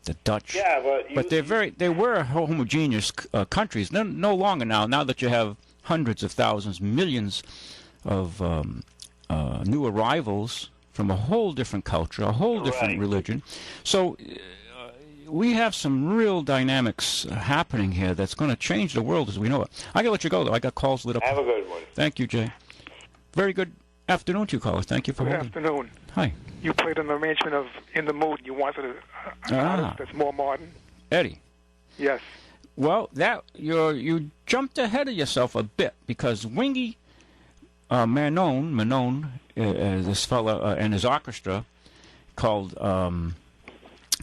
the Dutch. Yeah, but they were homogeneous countries. No longer now. Now that you have hundreds of thousands, millions of new arrivals from a whole different culture, a whole different religion. So we have some real dynamics happening here that's going to change the world as we know it. I got to let you go, though. I got calls lit up. Have a good one. Thank you, Jay. Very good afternoon to you, caller. Thank you for holding. Good afternoon. Hi. You played an arrangement of In the Mood. You wanted an artist that's more modern. Eddie. Yes. Well, you jumped ahead of yourself a bit because Wingy Manon, this fella and his orchestra called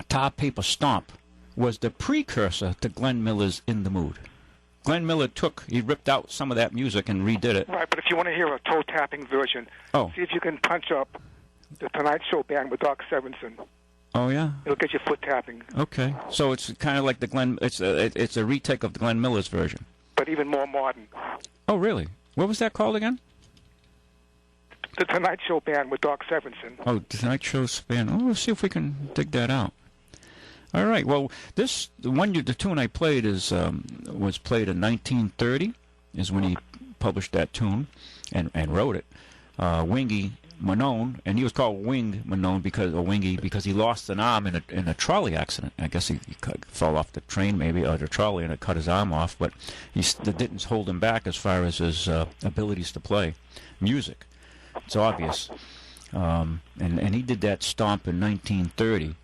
Tar Paper Stomp, was the precursor to Glenn Miller's In the Mood. Glenn Miller he ripped out some of that music and redid it. Right, but if you want to hear a toe-tapping version, see if you can punch up the Tonight Show band with Doc Severinsen. Oh, yeah? It'll get your foot tapping. Okay. So it's kind of like it's a retake of the Glenn Miller's version. But even more modern. Oh, really? What was that called again? The Tonight Show band with Doc Severinsen. Oh, Tonight Show band. Oh, we'll see if we can dig that out. All right. Well, the tune I played was played in 1930, is when he published that tune and wrote it. Wingy Manon, and he was called Wing Manon Wingy because he lost an arm in a trolley accident. I guess he fell off the train maybe or the trolley and it cut his arm off, but that didn't hold him back as far as his abilities to play music. It's obvious. And he did that stomp in 1930.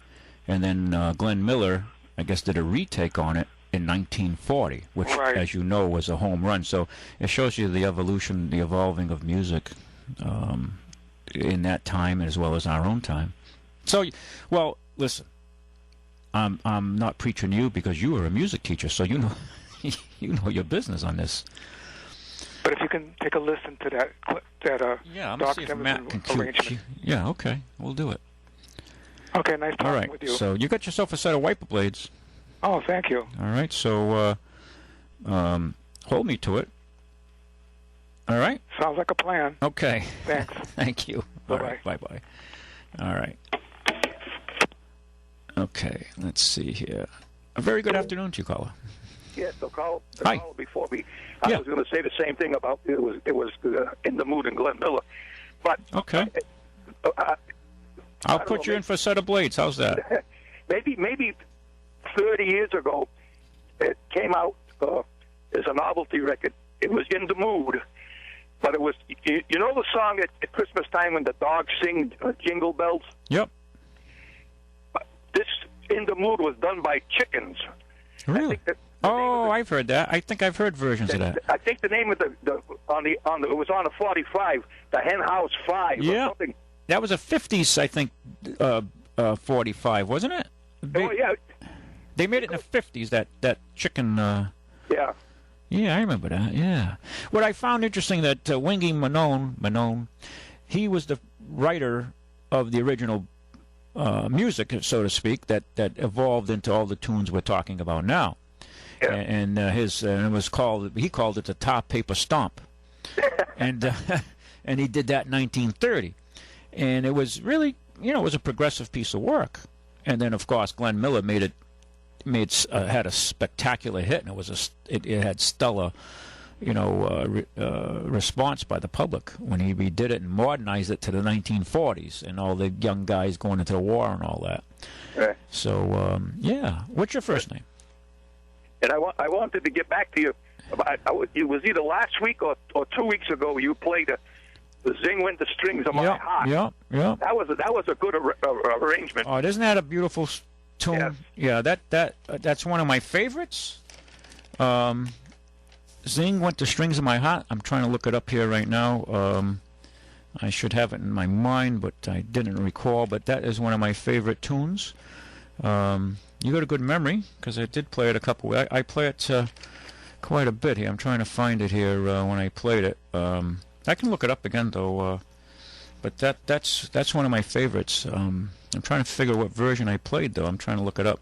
And then Glenn Miller, I guess, did a retake on it in 1940, which, as you know, was a home run. So it shows you the evolution, the evolving of music in that time as well as our own time. So, well, listen, I'm not preaching to you because you were a music teacher, so you know your business on this. But if you can take a listen to that I'm gonna see if Matt can arrangement. Yeah, okay, we'll do it. Okay, nice talking with you. So you got yourself a set of wiper blades. Oh, thank you. All right, so hold me to it. All right? Sounds like a plan. Okay. Thanks. Thank you. Bye-bye. All right, bye-bye. All right. Okay, let's see here. A very good afternoon to you, caller. Yes, the caller before me. I was going to say the same thing about it was In the Mood and Glenn Miller. But okay. I'll put you in for a set of blades. How's that? maybe 30 years ago, it came out as a novelty record. It was In the Mood, but it was, you know the song at Christmas time when the dogs sing Jingle Bells? Yep. This In the Mood was done by chickens. Really? Oh, I've heard that. I think I've heard versions of that. I think the name of it was on the 45, the Hen House 5 or something. That was a 50s, I think, 45, wasn't it? Oh, yeah. They made it in the 50s, that chicken... Yeah. Yeah, I remember that, yeah. What I found interesting that Wingy Manone, he was the writer of the original music, so to speak, that evolved into all the tunes we're talking about now. Yeah. And he called it the Tar Paper Stomp. and he did that in 1930. And it was really, it was a progressive piece of work. And then, of course, Glenn Miller had a spectacular hit, and it had stellar, response by the public when he redid it and modernized it to the 1940s and all the young guys going into the war and all that. Right. So, what's your first name? And I wanted to get back to you. It was either last week or 2 weeks ago you played the Zing Went the Strings of My Heart. Yeah. That was a good arrangement. Oh, isn't that a beautiful tune? Yes. Yeah, that's one of my favorites. Zing Went the Strings of My Heart. I'm trying to look it up here right now. I should have it in my mind, but I didn't recall. But that is one of my favorite tunes. You got a good memory, because I did play it a couple. I play it quite a bit here. I'm trying to find it here when I played it. I can look it up again though. But that's one of my favorites. I'm trying to figure what version I played though. I'm trying to look it up.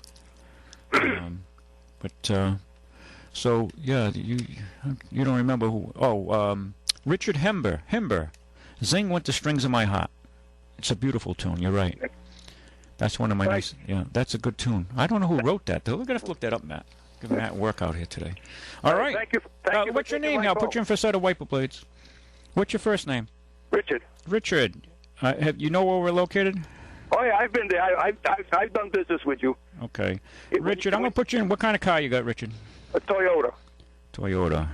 So yeah, you don't remember who? Oh, Richard Hember. Zing Went the Strings of My Heart. It's a beautiful tune. You're right. That's one of my nice. Yeah, that's a good tune. I don't know who wrote that though. We're gonna have to look that up, Matt. Give Matt work out here today. All right. Thank you. What's your name now? Put you in for a set of wiper blades. What's your first name? Richard. Richard. Have you know where we're located? Oh yeah, I've been there. I've done business with you. Okay. Richard, I'm gonna put you in. What kind of car you got, Richard? A Toyota. Toyota.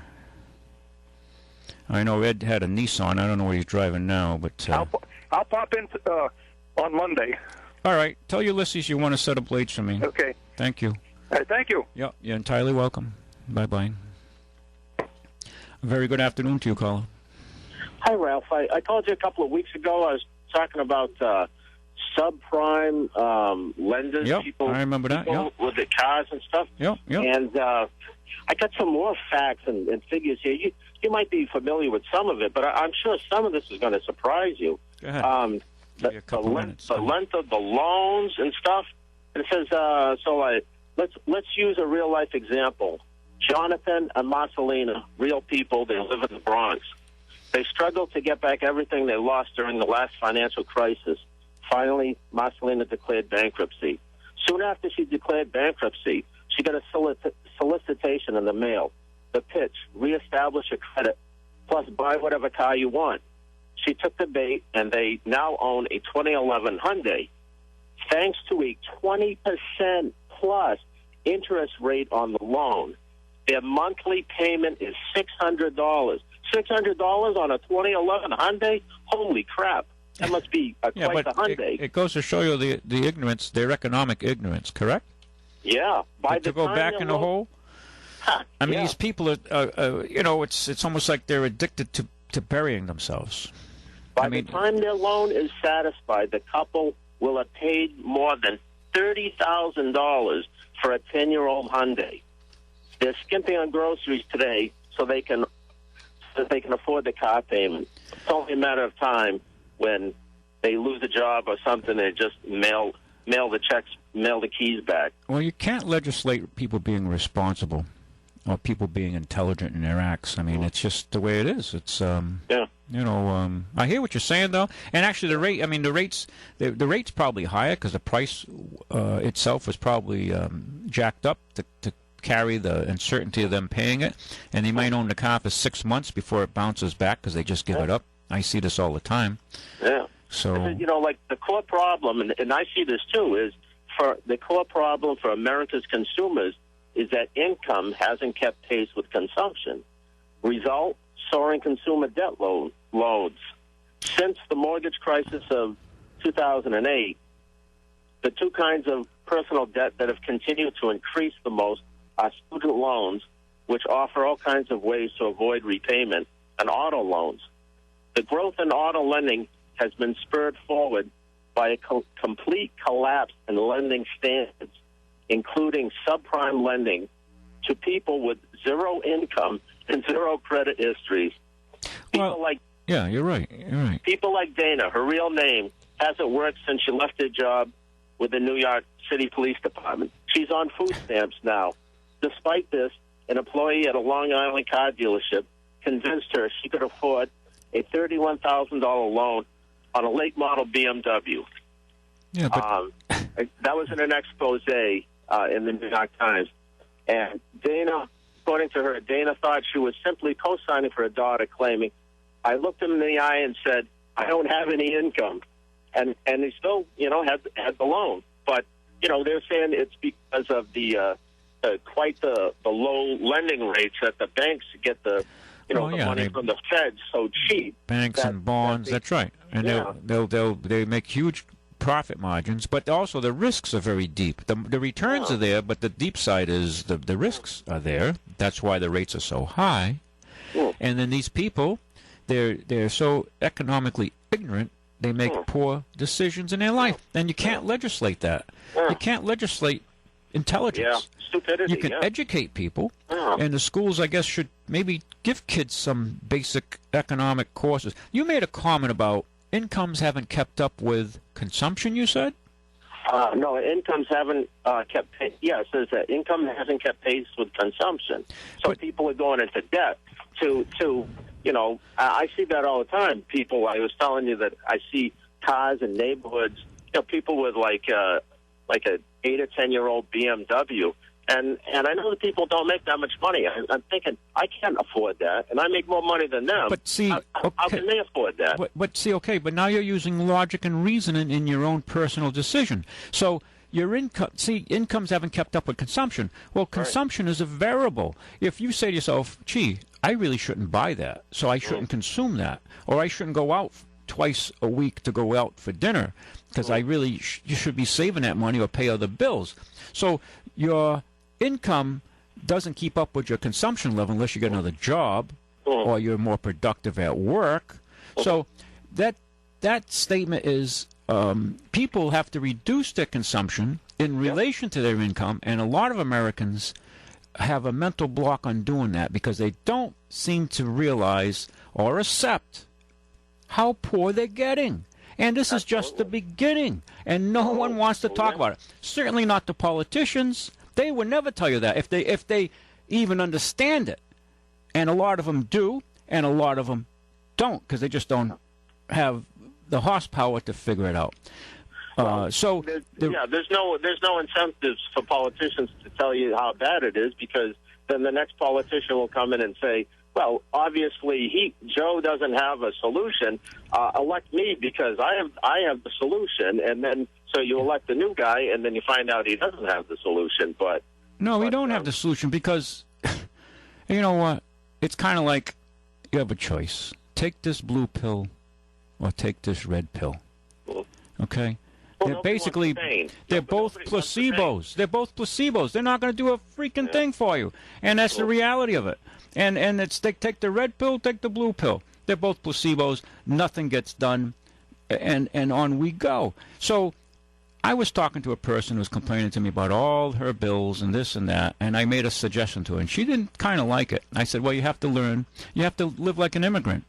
I know Ed had a Nissan. I don't know what he's driving now, but I'll pop in on Monday. All right. Tell Ulysses you want a set of blades from me. Okay. Thank you. All right, thank you. Yeah, you're entirely welcome. Bye-bye. A very good afternoon to you, caller. Hi, Ralph. I called you a couple of weeks ago. I was talking about subprime lenders. Yep, people, I remember that. Yep. With the cars and stuff. Yep. And I got some more facts and figures here. You might be familiar with some of it, but I'm sure some of this is going to surprise you. Go ahead. The length of the loans and stuff. And it says, let's use a real life example. Jonathan and Marcelina, real people, they live in the Bronx. They struggled to get back everything they lost during the last financial crisis. Finally, Marcelina declared bankruptcy. Soon after she declared bankruptcy, she got a solicitation in the mail. The pitch, reestablish your credit, plus buy whatever car you want. She took the bait, and they now own a 2011 Hyundai. Thanks to a 20% plus interest rate on the loan, their monthly payment is $600. $600 on a 2011 Hyundai? Holy crap. That must be quite the Hyundai. It goes to show you the ignorance, their economic ignorance, correct? Yeah. To go back in the hole? I mean, these people are, it's almost like they're addicted to burying themselves. By the time their loan is satisfied, the couple will have paid more than $30,000 for a 10-year-old Hyundai. They're skimping on groceries today so they can afford the car payment. It's only a matter of time when they lose a job or something. They just mail the checks, mail the keys back. Well, you can't legislate people being responsible or people being intelligent in their acts. I mean, it's just the way it is. It's I hear what you're saying though, and actually the rate's probably higher because the price itself was probably jacked up to carry the uncertainty of them paying it, and they might own the car for 6 months before it bounces back because they just give it up. I see this all the time. Yeah. So like the core problem, and I see this too, is for the core problem for America's consumers is that income hasn't kept pace with consumption. Result: soaring consumer debt loads. Since the mortgage crisis of 2008, the two kinds of personal debt that have continued to increase the most are student loans, which offer all kinds of ways to avoid repayment, and auto loans. The growth in auto lending has been spurred forward by a complete collapse in lending standards, including subprime lending to people with zero income and zero credit histories. Yeah, you're right. You're right. People like Dana, her real name, hasn't worked since she left her job with the New York City Police Department. She's on food stamps now. Despite this, an employee at a Long Island car dealership convinced her she could afford a $31,000 loan on a late model BMW. Yeah, but that was in an expose in the New York Times. And Dana, according to her, Dana thought she was simply co-signing for her daughter, claiming, I looked him in the eye and said, I don't have any income. And he still, had the loan. But, they're saying it's because of the low lending rates that the banks get the money from the Fed so cheap. Banks and bonds, that's right. And they make huge profit margins, but also the risks are very deep. The returns are there, but the deep side is the risks are there. That's why the rates are so high. And then these people, they're so economically ignorant, they make poor decisions in their life. And you can't legislate that. You can't legislate intelligence. Stupidity. You can educate people, and the schools, I guess, should maybe give kids some basic economic courses. You made a comment about incomes haven't kept up with consumption, you said? No, incomes haven't kept pace. Yeah, it says that income hasn't kept pace with consumption. So people are going into debt to I see that all the time. People, I was telling you that I see cars in neighborhoods, people with like a 8 or 10-year-old BMW. And I know that people don't make that much money. I'm thinking, I can't afford that, and I make more money than them. But see, how can they afford that? But now you're using logic and reasoning in your own personal decision. So your incomes haven't kept up with consumption. Well, consumption is a variable. If you say to yourself, gee, I really shouldn't buy that, so I shouldn't consume that, or I shouldn't go out twice a week to go out for dinner, because I really you should be saving that money or pay other bills. So your income doesn't keep up with your consumption level unless you get another job or you're more productive at work. So that statement is people have to reduce their consumption in relation to their income, and a lot of Americans have a mental block on doing that because they don't seem to realize or accept how poor they're getting. And this is just the beginning, and no one wants to talk about it. Certainly not the politicians. They would never tell you that if they even understand it. And a lot of them do, and a lot of them don't, because they just don't have the horsepower to figure it out. There's no incentives for politicians to tell you how bad it is, because then the next politician will come in and say, well, obviously Joe doesn't have a solution. Elect me because I have the solution, and then so you elect the new guy, and then you find out he doesn't have the solution. We don't have the solution because you know what? It's kind of like you have a choice: take this blue pill or take this red pill. Okay. They're both placebos. They're both placebos. They're not going to do a freaking thing for you, and that's the reality of it. And it's take the red pill, take the blue pill. They're both placebos. Nothing gets done, and on we go. So I was talking to a person who was complaining to me about all her bills and this and that, and I made a suggestion to her, and she didn't kind of like it. I said, well, you have to live like an immigrant.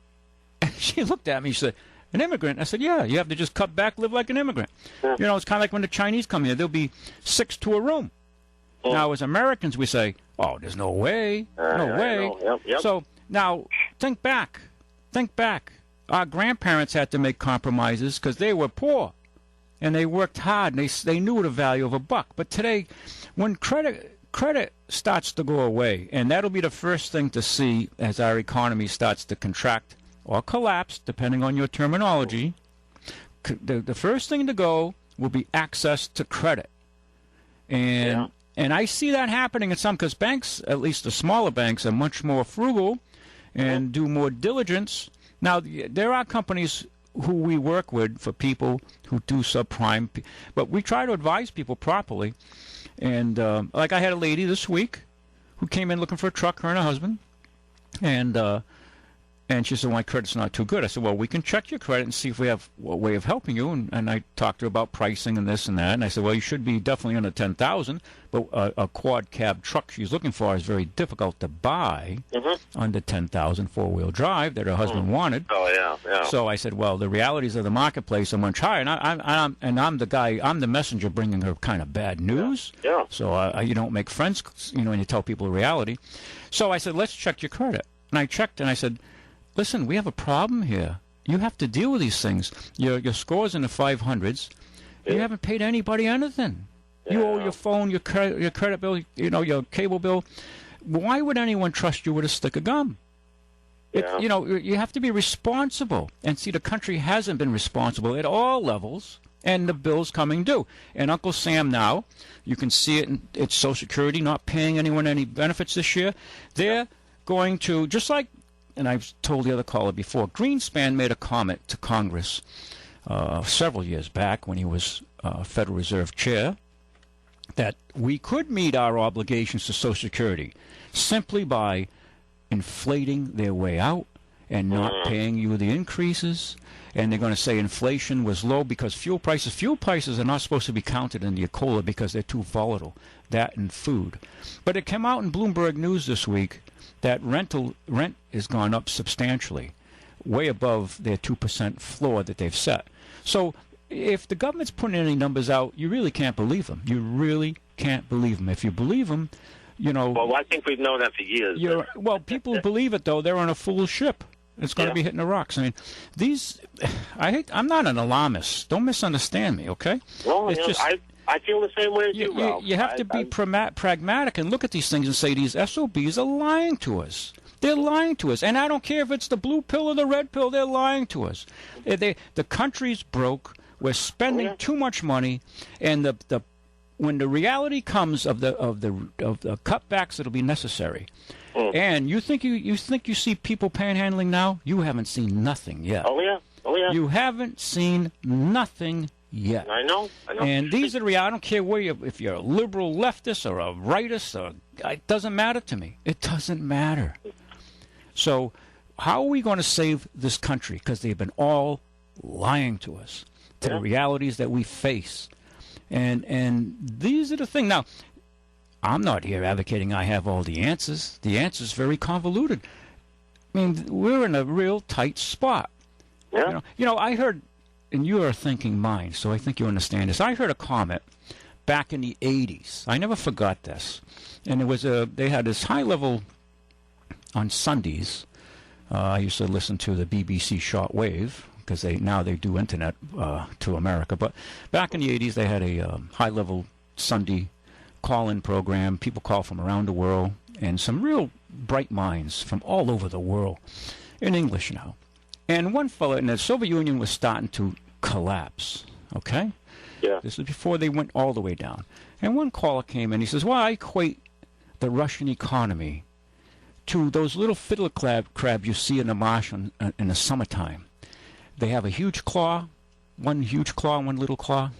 And she looked at me, she said, an immigrant? I said, yeah, you have to just cut back, live like an immigrant. It's kind of like when the Chinese come here. There'll be 6 to a room. Now, as Americans, we say, oh, there's no way, no way. Yep. So now, think back. Our grandparents had to make compromises because they were poor, and they worked hard, and they knew the value of a buck. But today, when credit starts to go away, and that'll be the first thing to see as our economy starts to contract or collapse, depending on your terminology, the first thing to go will be access to credit. And I see that happening in some, because banks, at least the smaller banks, are much more frugal and do more diligence. Now, there are companies who we work with for people who do subprime, but we try to advise people properly. And like I had a lady this week who came in looking for a truck, her and her husband, and she said, well, my credit's not too good. I said, well, we can check your credit and see if we have a way of helping you. And I talked to her about pricing and this and that. And I said, well, you should be definitely under $10,000. But a quad cab truck she's looking for is very difficult to buy under $10,000, four-wheel drive that her husband wanted. Oh, yeah. So I said, well, the realities of the marketplace are much higher. And I'm the guy, I'm the messenger bringing her kind of bad news. Yeah. So you don't make friends, when you tell people the reality. So I said, let's check your credit. And I checked and I said, listen, we have a problem here. You have to deal with these things. Your score's in the 500s. You haven't paid anybody anything. You owe your phone, your credit bill, your cable bill. Why would anyone trust you with a stick of gum? You have to be responsible. And see, the country hasn't been responsible at all levels, and the bill's coming due. And Uncle Sam now, you can see it in its Social Security, not paying anyone any benefits this year. They're going to, just like, and I've told the other caller before, Greenspan made a comment to Congress several years back when he was Federal Reserve Chair that we could meet our obligations to Social Security simply by inflating their way out and not paying you the increases. And they're going to say inflation was low because fuel prices are not supposed to be counted in the ECOLA because they're too volatile, that and food. But it came out in Bloomberg News this week that rent has gone up substantially, way above their 2% floor that they've set. So if the government's putting any numbers out, you really can't believe them. You really can't believe them. If you believe them, Well, I think we've known that for years. Well, people believe it, though. They're on a fool's ship. It's going to be hitting the rocks. I mean, I'm not an alarmist. Don't misunderstand me, okay? Well, I feel the same way as you, Ralph. You have to be pragmatic and look at these things and say these SOBs are lying to us. They're lying to us. And I don't care if it's the blue pill or the red pill, they're lying to us. The country's broke. We're spending too much money. And when the reality comes of the cutbacks that'll be necessary, and you think you see people panhandling now, you haven't seen nothing yet. Oh, yeah. You haven't seen nothing yet. I know. And these are the reality. I don't care if you're a liberal leftist or a rightist, it doesn't matter to me. It doesn't matter. So how are we going to save this country? Because they've been all lying to us, to the realities that we face. And these are the things. Now, I'm not here advocating I have all the answers. The answer's very convoluted. I mean, we're in a real tight spot. Yeah. I heard, and you are a thinking mind, so I think you understand this. I heard a comment back in the 80s. I never forgot this. And it was they had this high level on Sundays. I used to listen to the BBC shortwave because now they do internet to America. But back in the 80s, they had a high level Sunday call-in program. People call from around the world, and some real bright minds from all over the world in English now. And one fellow, and the Soviet Union was starting to collapse, okay? Yeah. This is before they went all the way down. And one caller came in, he says, well, I equate the Russian economy to those little fiddler crabs you see in the marsh in the summertime. They have a huge claw, one huge claw and one little claw.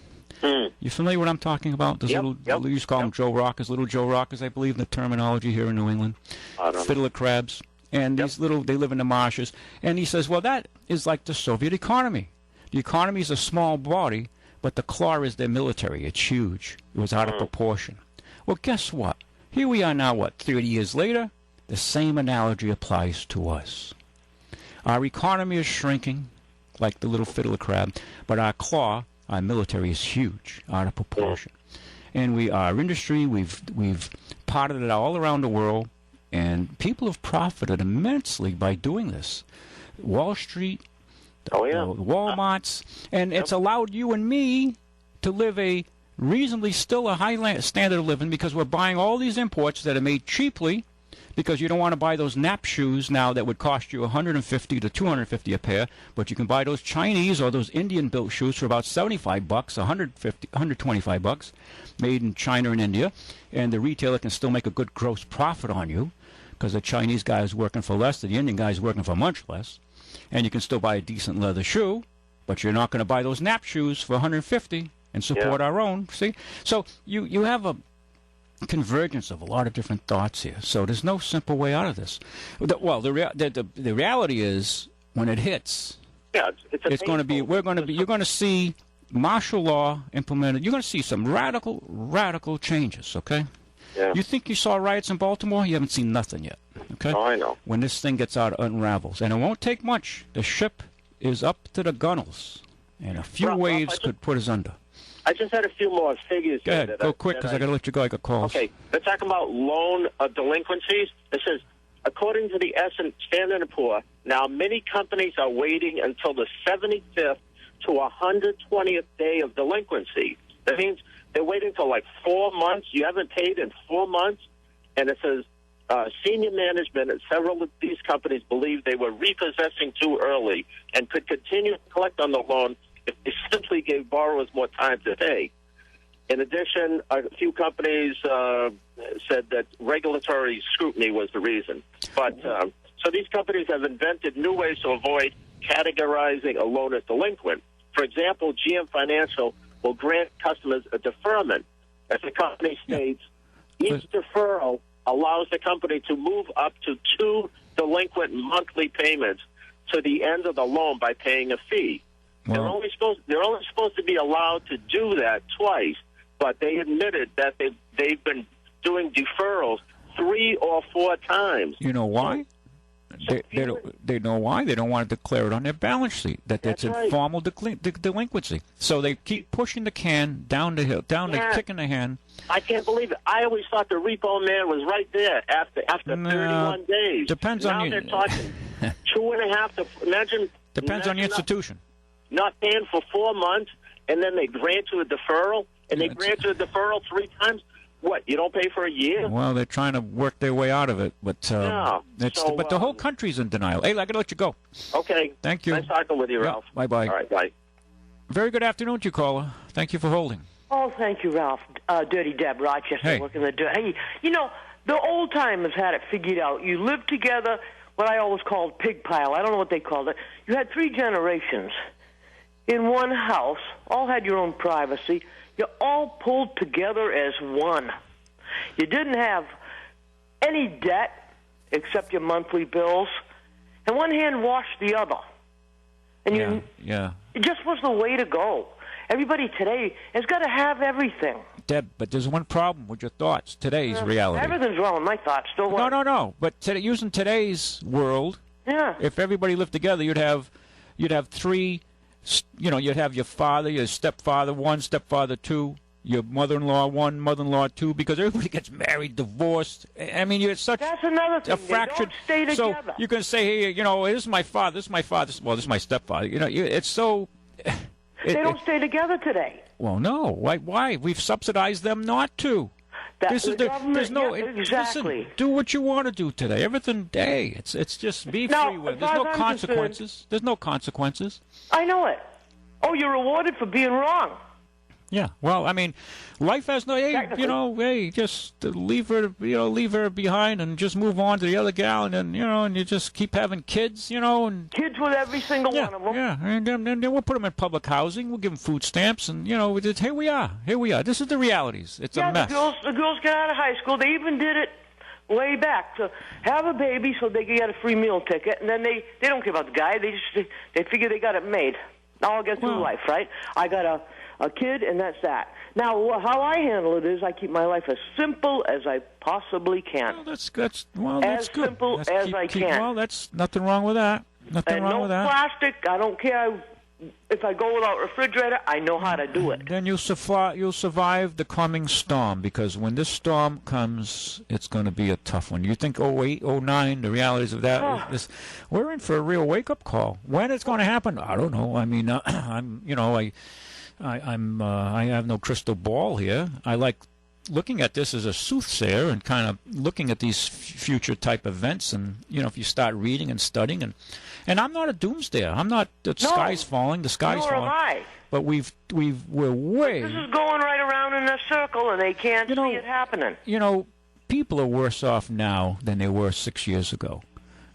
You familiar with what I'm talking about? Those little, you used to call them Joe Rockers, little Joe Rockers, I believe, the terminology here in New England. Fiddler crabs. And these they live in the marshes. And he says, well, that is like the Soviet economy. The economy is a small body, but the claw is their military. It's huge. It was out of proportion. Well, guess what? Here we are now, 30 years later? The same analogy applies to us. Our economy is shrinking, like the little fiddler crab, but our claw, our military, is huge, out of proportion. And our industry, we've potted it all around the world, and people have profited immensely by doing this. Wall Street, the Walmarts, and it's allowed you and me to live a reasonably still a high standard of living because we're buying all these imports that are made cheaply because you don't want to buy those nap shoes now that would cost you $150 to $250 a pair, but you can buy those Chinese or those Indian-built shoes for about $75, $125, made in China and India, and the retailer can still make a good gross profit on you because the Chinese guy is working for less, the Indian guy is working for much less, and you can still buy a decent leather shoe, but you're not going to buy those nap shoes for $150 and support our own. See, so you have convergence of a lot of different thoughts here. So there's no simple way out of this. Well, the reality is when it hits, it's going to be you're going to see martial law implemented. You're going to see some radical changes. Okay. Yeah. You think you saw riots in Baltimore? You haven't seen nothing yet. Okay. Oh, I know. When this thing gets out, unravels, and it won't take much. The ship is up to the gunnels, and a few waves could put us under. I just had a few more figures. Go ahead. Go quick, because I got to let you go. I got calls. Okay. They're talking about loan delinquencies. It says, according to the Standard & Poor's, now many companies are waiting until the 75th to 120th day of delinquency. That means they're waiting for like 4 months. You haven't paid in 4 months. And it says senior management at several of these companies believe they were repossessing too early and could continue to collect on the loan if they simply gave borrowers more time to pay. In addition, a few companies said that regulatory scrutiny was the reason. But so these companies have invented new ways to avoid categorizing a loan as delinquent. For example, GM Financial will grant customers a deferment. As the company states, each deferral allows the company to move up to 2 delinquent monthly payments to the end of the loan by paying a fee. They're only supposed to be allowed to do that twice, but they admitted that they've been doing deferrals 3 or 4 times. You know why? They know why. They don't want to declare it on their balance sheet that it's a formal delinquency. So they keep pushing the can down the hill, kicking the hand. I can't believe it. I always thought the repo man was right there after 31 days. Depends now on you. Now they're talking 2.5 to imagine. Depends on the institution. Not paying for 4 months, and then they grant you a deferral, and they grant you a deferral 3 times. What, you don't pay for a year? Well, they're trying to work their way out of it, but but the whole country's in denial. Hey, I got to let you go. Okay. Thank you. Nice talking with you, Ralph. Bye-bye. All right, bye. Very good afternoon to you, caller. Thank you for holding. Oh, thank you, Ralph. Dirty Deb, Rochester, hey. Working the dirt. Hey, you know, the old timers had it figured out. You lived together, what I always called pig pile. I don't know what they called it. You had 3 generations in one house, all had your own privacy. You all pulled together as one. You didn't have any debt except your monthly bills, and one hand washed the other. And it just was the way to go. Everybody today has got to have everything. Deb, but there's one problem with your thoughts. Today's reality. Everything's wrong with my thoughts. Still No. But using today's world, if everybody lived together, you'd have 3. You'd have your father, your stepfather 1, stepfather 2, your mother-in-law 1, mother-in-law 2, because everybody gets married, divorced. I mean, you're such That's another thing. a fractured. They don't stay together. So you can say, hey, this is my father, this is my father. Well, this is my stepfather. It's so. They don't stay together today. Well, no. Why? We've subsidized them not to. There's no exactly. Listen, do what you want to do today. Everything day. It's just be free with. There's no consequences. There's no consequences. I know it. Oh, you're rewarded for being wrong. Yeah. Well, I mean, life has no. Hey, just leave her behind and just move on to the other gal, and then and you just keep having kids, and kids with every single one of them. Yeah, and then we'll put them in public housing. We'll give them food stamps, and here we are. This is the realities. It's a mess. The girls get out of high school. They even did it way back to have a baby so they could get a free meal ticket, and then they don't care about the guy. They figure they got it made. I'll get through life, right? I got a kid, and that's that. Now, how I handle it is I keep my life as simple as I possibly can. Well, that's good. As simple as I can. Well, that's nothing wrong with that. Nothing wrong with that. No plastic. I don't care if I go without refrigerator. I know how to do it. Then you'll survive the coming storm, because when this storm comes, it's going to be a tough one. You think 08, 09, the realities of that. We're in for a real wake-up call. When it's going to happen, I don't know. I mean, I have no crystal ball here. I like looking at this as a soothsayer and kind of looking at these future type events, and if you start reading and studying, and I'm not a doomsdayer. I'm not. The sky's falling. The sky's falling. Nor am I. But we're way. This is going right around in a circle, and they can't see it happening. People are worse off now than they were 6 years ago.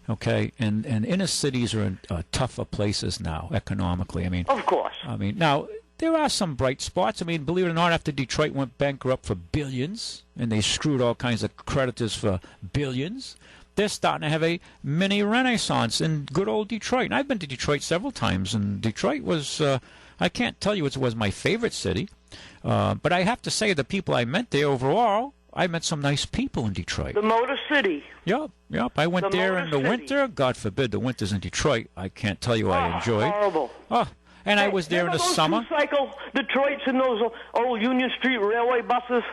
Okay, and inner cities are in tougher places now economically. I mean, of course. I mean, now there are some bright spots. I mean, believe it or not, after Detroit went bankrupt for billions, and they screwed all kinds of creditors for billions, they're starting to have a mini renaissance in good old Detroit. And I've been to Detroit several times, and Detroit was, I can't tell you it was my favorite city, but I have to say the people I met there overall, I met some nice people in Detroit. The Motor City. Yep. I went there in the winter. God forbid the winters in Detroit. I can't tell you I enjoyed. Horrible. And I was there in the summer. Two-cycle Detroits and those old Union Street Railway buses.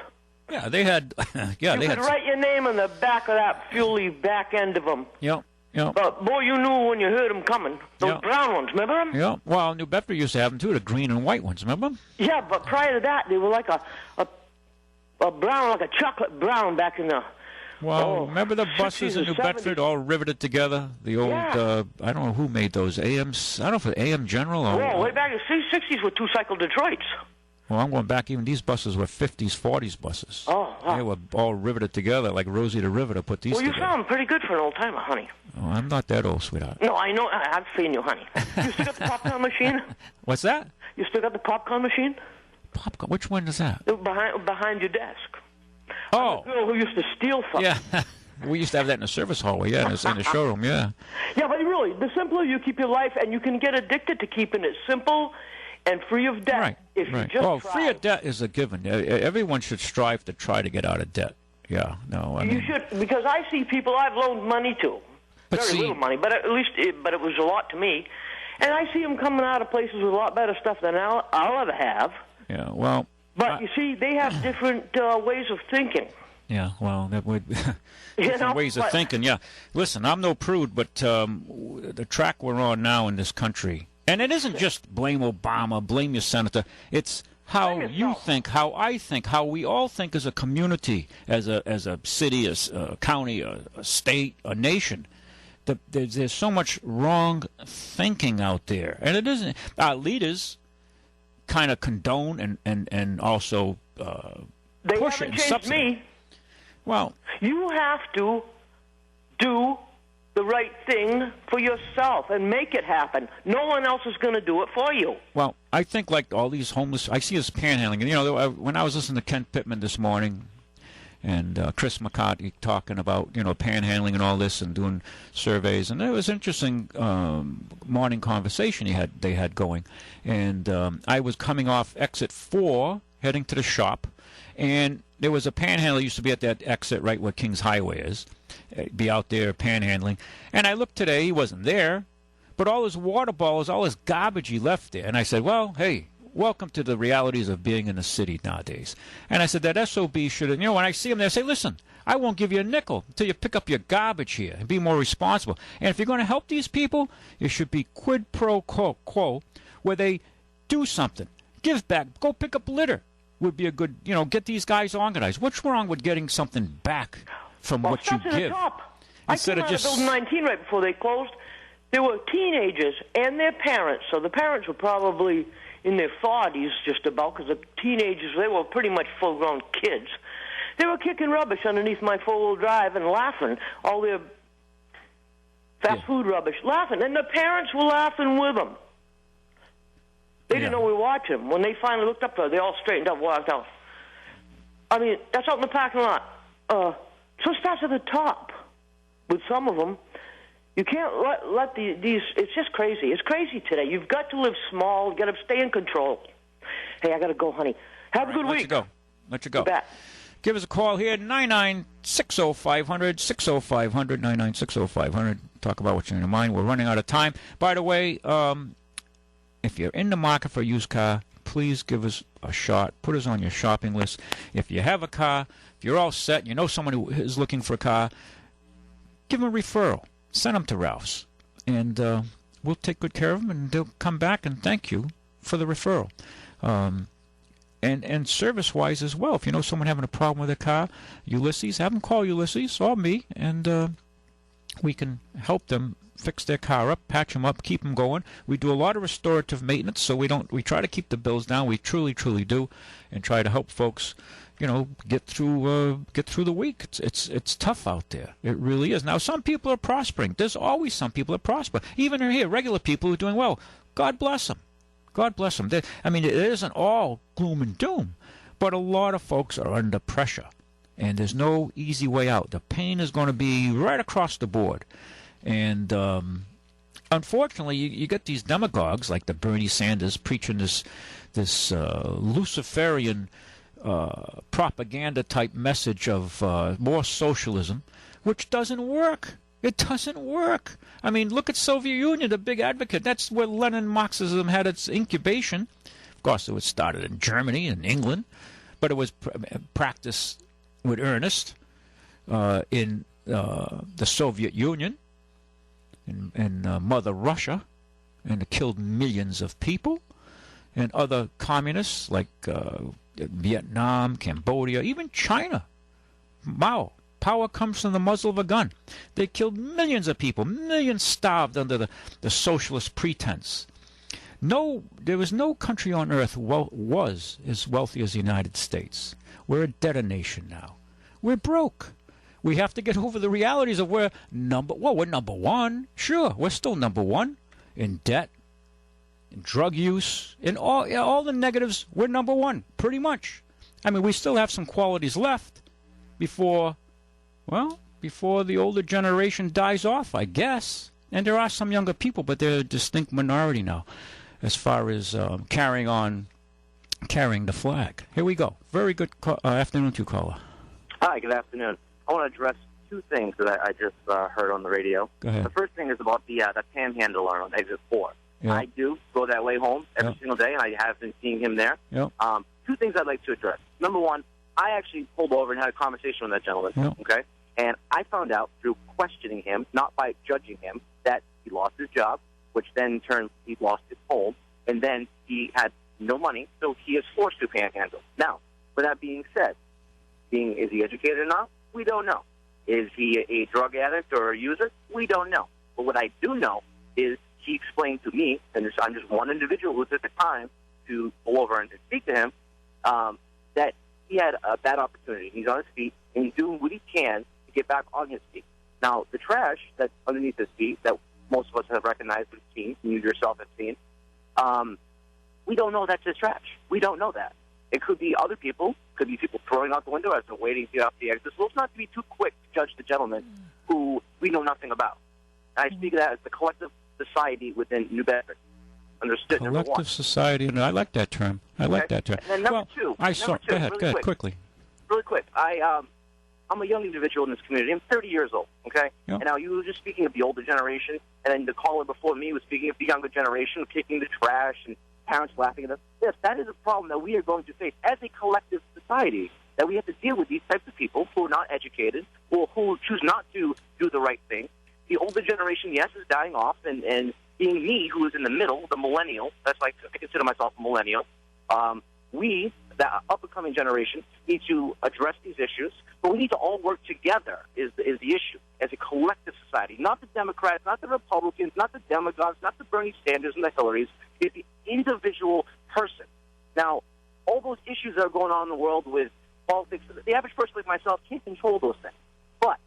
Yeah, they had. You could write your name on the back of that fuely back end of them. Yep. But boy, you knew when you heard them coming. Those brown ones, remember them? Yeah. Well, New Bedford used to have them too, the green and white ones. Remember them? Yeah, but prior to that, they were like a brown, like a chocolate brown back in the. Well, remember the buses in New Bedford all riveted together? The old, I don't know who made those, AMs, I don't know if it was AM General or... way back in the 60s were two-cycle Detroits. Well, I'm going back, even these buses were 50s, 40s buses. Oh, wow. They were all riveted together, like Rosie the Riveter put these together. Well, you sound pretty good for an old-timer, honey. Oh, I'm not that old, sweetheart. No, I know, I've seen you, honey. You still got the popcorn machine? What's that? You still got the popcorn machine? Popcorn? Which one is that? Behind your desk. Oh. I'm the girl who used to steal from. Yeah. We used to have that in the service hallway, in the showroom, Yeah, but really, the simpler you keep your life, and you can get addicted to keeping it simple and free of debt. Right, if you just try. Free of debt is a given. Everyone should strive to try to get out of debt. Yeah, no, I mean... You should, because I see people I've loaned money to. Very little money, but at least it was a lot to me. And I see them coming out of places with a lot better stuff than I'll ever have. Yeah, well... But you see, they have different ways of thinking. Yeah, well, that would different ways of thinking. Yeah, listen, I'm no prude, but the track we're on now in this country, and it isn't just blame Obama, blame your senator. It's how you think, how I think, how we all think as a community, as a city, a county, a state, a nation. There's so much wrong thinking out there, and it isn't. Our leaders kind of condone and also they push it haven't and changed subsidize. Me. Well, you have to do the right thing for yourself and make it happen. No one else is going to do it for you. Well, I think like all these homeless, I see this panhandling. You know, when I was listening to Kent Pittman this morning and Chris McCarthy talking about, panhandling and all this and doing surveys, and it was an interesting morning conversation they had going. And I was coming off exit 4, heading to the shop, and there was a panhandler used to be at that exit right where Kings Highway is, be out there panhandling. And I looked today, he wasn't there, but all his water bottles, all his garbage he left there. And I said, well, hey, welcome to the realities of being in the city nowadays. And I said, that SOB should have, when I see him there, I say, listen, I won't give you a nickel until you pick up your garbage here and be more responsible. And if you're going to help these people, it should be quid pro quo, where they do something, give back, go pick up litter. Would be a good, get these guys organized. What's wrong with getting something back from what you give? Instead of just Building 19 right before they closed, there were teenagers and their parents. So the parents were probably in their 40s just about, because the teenagers, they were pretty much full-grown kids. They were kicking rubbish underneath my four-wheel drive and laughing, all their fast food rubbish, laughing. And the parents were laughing with them. They didn't know we were watching. When they finally looked up, they all straightened up, walked out. I mean, that's out in the parking lot. So it starts at the top with some of them. You can't let these... It's just crazy. It's crazy today. You've got to live small. You've got to stay in control. Hey, I got to go, honey. Have a good week. Let you go. Give us a call here, 9960500, 60500, 9960500. Talk about what's in your mind. We're running out of time. By the way... if you're in the market for a used car, please give us a shot. Put us on your shopping list. If you have a car, if you're all set, you know someone who is looking for a car, give them a referral. Send them to Ralph's. And we'll take good care of them, and they'll come back and thank you for the referral. And service-wise as well. If you know someone having a problem with a car, Ulysses, have them call Ulysses or me, and we can help them fix their car up, patch them up, keep them going. We do a lot of restorative maintenance, so we try to keep the bills down. We truly do, and try to help folks, get through the week. It's tough out there. It really is. Now, some people are prospering. There's always some people that prosper. Even here, regular people who are doing well. God bless them. God bless them. I mean, it isn't all gloom and doom, but a lot of folks are under pressure, and there's no easy way out. The pain is going to be right across the board. And unfortunately, you get these demagogues like the Bernie Sanders preaching this Luciferian propaganda-type message of more socialism, which doesn't work. It doesn't work. I mean, look at Soviet Union, the big advocate. That's where Lenin Marxism had its incubation. Of course, it was started in Germany and England, but it was practiced with earnest in the Soviet Union and Mother Russia, and it killed millions of people, and other communists like Vietnam, Cambodia, even China. Mao. Power comes from the muzzle of a gun. They killed millions of people. Millions starved under the socialist pretense. There was no country on earth was as wealthy as the United States. We're a debtor nation now. We're broke. We have to get over the realities of we're number one. Sure, we're still number one in debt, in drug use, in all the negatives. We're number one, pretty much. I mean, we still have some qualities left before the older generation dies off, I guess. And there are some younger people, but they're a distinct minority now as far as carrying the flag. Here we go. Very good afternoon to you, caller. Hi, good afternoon. I want to address two things that I just heard on the radio. Go ahead. The first thing is about the panhandler on exit 4. Yeah. I do go that way home every single day, and I have been seeing him there. Yeah. Two things I'd like to address. Number one, I actually pulled over and had a conversation with that gentleman, okay? And I found out through questioning him, not by judging him, that he lost his job, which then in turn he lost his home, and then he had no money, so he is forced to panhandle. Now, with that being said, is he educated or not? We don't know. Is he a drug addict or a user? We don't know. But what I do know is he explained to me, and I'm just one individual who took the time to go over and to speak to him, that he had a bad opportunity. He's on his feet, and he's doing what he can to get back on his feet. Now, the trash that's underneath his feet that most of us have recognized and seen, and you yourself have seen, we don't know that's his trash. We don't know that. It could be other people, could be people throwing out the window as they're waiting to get off the exit. So let's not be too quick to judge the gentleman who we know nothing about. And I speak of that as the collective society within New Bedford. Understood? Collective society, and I like that term. I like that term. And then number two. Go ahead, quickly. Really quick. I'm a young individual in this community. I'm 30 years old, okay? Yep. And now you were just speaking of the older generation, and then the caller before me was speaking of the younger generation, kicking the trash and parents laughing at us. Yes, that is a problem that we are going to face as a collective society, that we have to deal with these types of people who are not educated or who choose not to do the right thing. The older generation, yes, is dying off, and being me, who is in the middle, the millennial, that's like I consider myself a millennial, we, the up-and-coming generation, need to address these issues, but we need to all work together is the issue, as a collective society. Not the Democrats, not the Republicans, not the demagogues, not the Bernie Sanders and the Hillarys. It's the individual person. Now, all those issues that are going on in the world with politics, the average person like myself can't control those things. But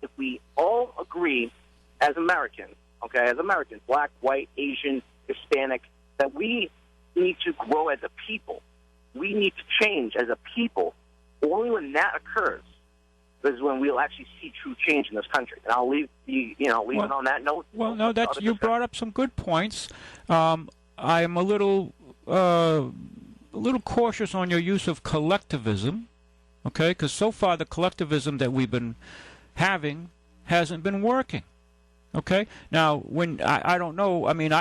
if we all agree as Americans, black, white, Asian, Hispanic, that we need to grow as a people. We need to change as a people. Only when that occurs is when we'll actually see true change in this country. And I'll leave it on that note. Well, no, you brought up some good points. I'm a little cautious on your use of collectivism, okay? Because so far the collectivism that we've been having hasn't been working. Okay. Now, when I don't know. I mean,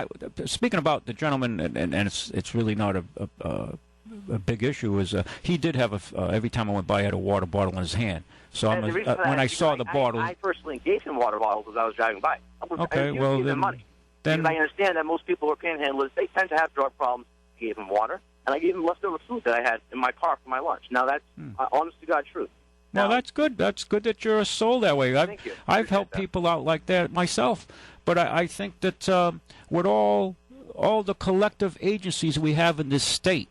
speaking about the gentleman, and it's really not a big issue. Is he did have every time I went by, he had a water bottle in his hand. So when I saw the bottle, I personally gave him water bottles as I was driving by. Okay. Well, then money. Because I understand that most people who are panhandlers, they tend to have drug problems. I gave him water, and I gave him leftover food that I had in my car for my lunch. Now that's honest to God truth. Well, that's good. That's good that you're a soul that way. I've helped people out like that myself. But I think that with all the collective agencies we have in this state,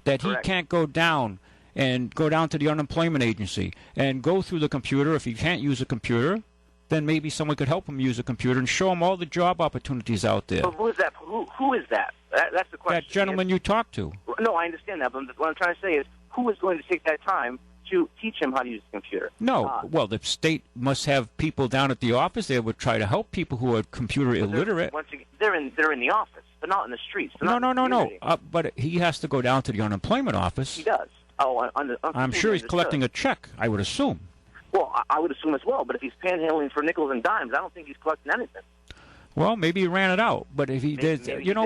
that he can't go down to the unemployment agency and go through the computer if he can't use a computer, then maybe someone could help him use a computer and show him all the job opportunities out there. But who is that? Who is that? That's the question. That gentleman you talked to. No, I understand that, but what I'm trying to say is, who is going to take that time to teach him how to use the computer? No. Well, the state must have people down at the office. They would try to help people who are computer illiterate. Once again, they're in the office. They're not in the streets. No. But he has to go down to the unemployment office. He does. Oh, I'm sure he's collecting a check, I would assume. Well, I would assume as well, but if he's panhandling for nickels and dimes, I don't think he's collecting anything. Well, maybe he ran it out, but if he did, you know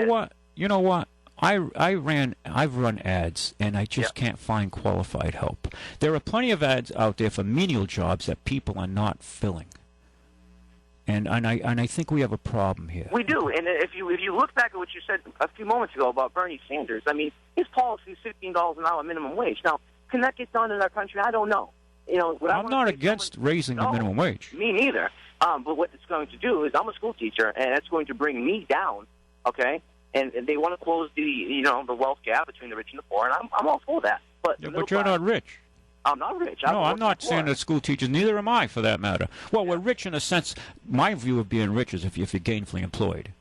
what? I've run ads, and I just can't find qualified help. There are plenty of ads out there for menial jobs that people are not filling, and I think we have a problem here. We do, and if you look back at what you said a few moments ago about Bernie Sanders, I mean, his policy is $15 an hour minimum wage. Now, can that get done in our country? I don't know. I'm not against raising the minimum wage. Me neither. But what it's going to do is, I'm a school teacher, and it's going to bring me down. Okay, and they want to close the wealth gap between the rich and the poor, and I'm all for that. But you're not rich. I'm not rich. No, I'm not saying that school teachers. Neither am I, for that matter. Well, we're rich in a sense. My view of being rich is if you're gainfully employed.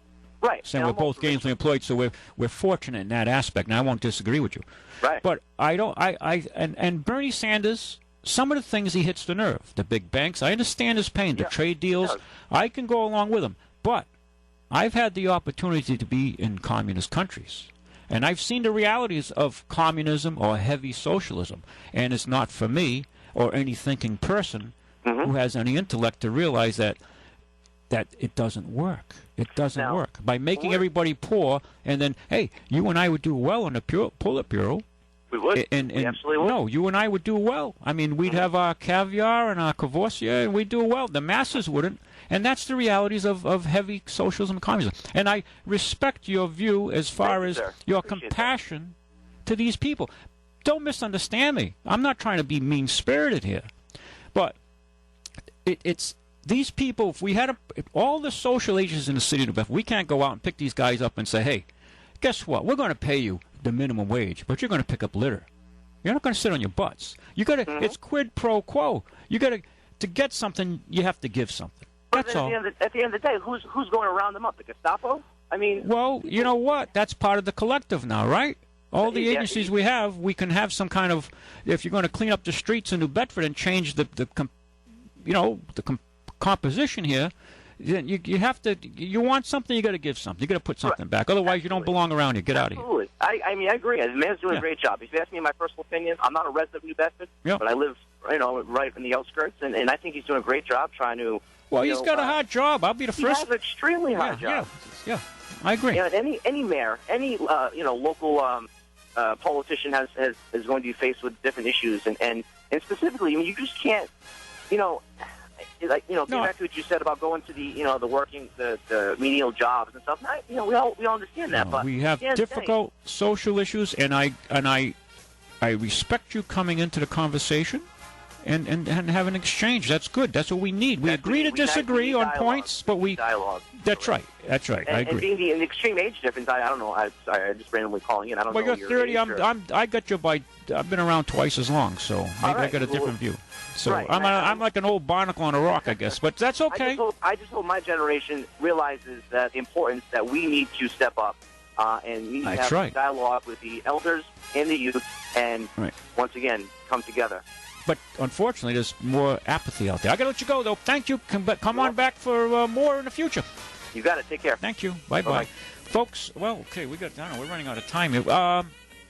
Right. Saying we're both gainfully employed, so we're fortunate in that aspect. And I won't disagree with you. Right. But I don't. And Bernie Sanders. Some of the things he hits the nerve. The big banks, I understand his pain. The trade deals, I can go along with him. But I've had the opportunity to be in communist countries. And I've seen the realities of communism or heavy socialism. And it's not for me or any thinking person who has any intellect to realize that it doesn't work. It doesn't work. By making everybody poor, and then, hey, you and I would do well on the Politburo. We would. We absolutely would. No, you and I would do well. I mean, we'd have our caviar and our Courvoisier, and we'd do well. The masses wouldn't. And that's the realities of heavy socialism and communism. And I respect your view as far as your compassion to these people. Don't misunderstand me. I'm not trying to be mean-spirited here. But it's these people, if we had all the social agents in the city of New Bedford, we can't go out and pick these guys up and say, hey, guess what? We're going to pay you the minimum wage, but you're going to pick up litter. You're not going to sit on your butts. You got to. It's quid pro quo. You got to get something. You have to give something. That's all. At the end of the day, who's going to round them up? The Gestapo? I mean. Well, you know what? That's part of the collective now, right? All the agencies we have, we can have some kind of. If you're going to clean up the streets in New Bedford and change the composition here. You have to. You want something, you got to give something. You got to put something back. Otherwise, you don't belong around here. Get out of here. Absolutely. I mean, I agree. The man's doing a great job. If you ask me my personal opinion, I'm not a resident of New Bedford, but I live, right in the outskirts, and I think he's doing a great job trying to. Well, he's got a hard job. I'll be the first. He has an extremely hard job. Yeah, I agree. Any mayor, any local politician is going to be faced with different issues, and specifically, I mean, you just can't, getting back to what you said about going to the working, the menial jobs and stuff. We all understand that. But we have difficult social issues, and I respect you coming into the conversation, and have an exchange. That's good. That's what we need. We agree to disagree on points, but we dialogue. That's right. I agree. And being the extreme age difference, I don't know. I'm just randomly calling in. I don't know. Well, you're 30. I got you by. I've been around twice as long, so maybe I got a different view. So I'm like an old barnacle on a rock, I guess, but that's okay. I just hope my generation realizes that the importance that we need to step up and we need to have a dialogue with the elders and the youth, and once again come together. But unfortunately, there's more apathy out there. I got to let you go, though. Thank you. Come on back for more in the future. You got it. Take care. Thank you. Bye-bye. Folks, well, okay, we're running out of time here.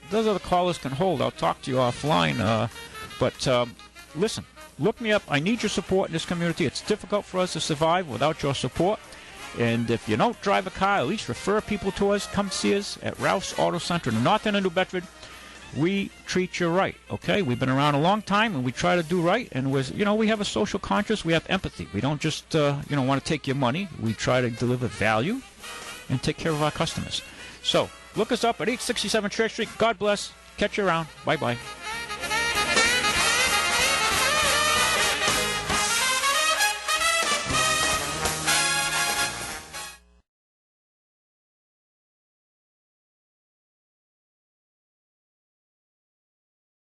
Those other callers can hold. I'll talk to you offline. But listen, look me up. I need your support in this community. It's difficult for us to survive without your support. And if you don't drive a car, at least refer people to us. Come see us at Ralph's Auto Center in the north end of New Bedford. We treat you right, okay? We've been around a long time, and we try to do right. And we have a social conscience. We have empathy. We don't just want to take your money. We try to deliver value and take care of our customers. So look us up at 867 Church Street. God bless. Catch you around. Bye-bye.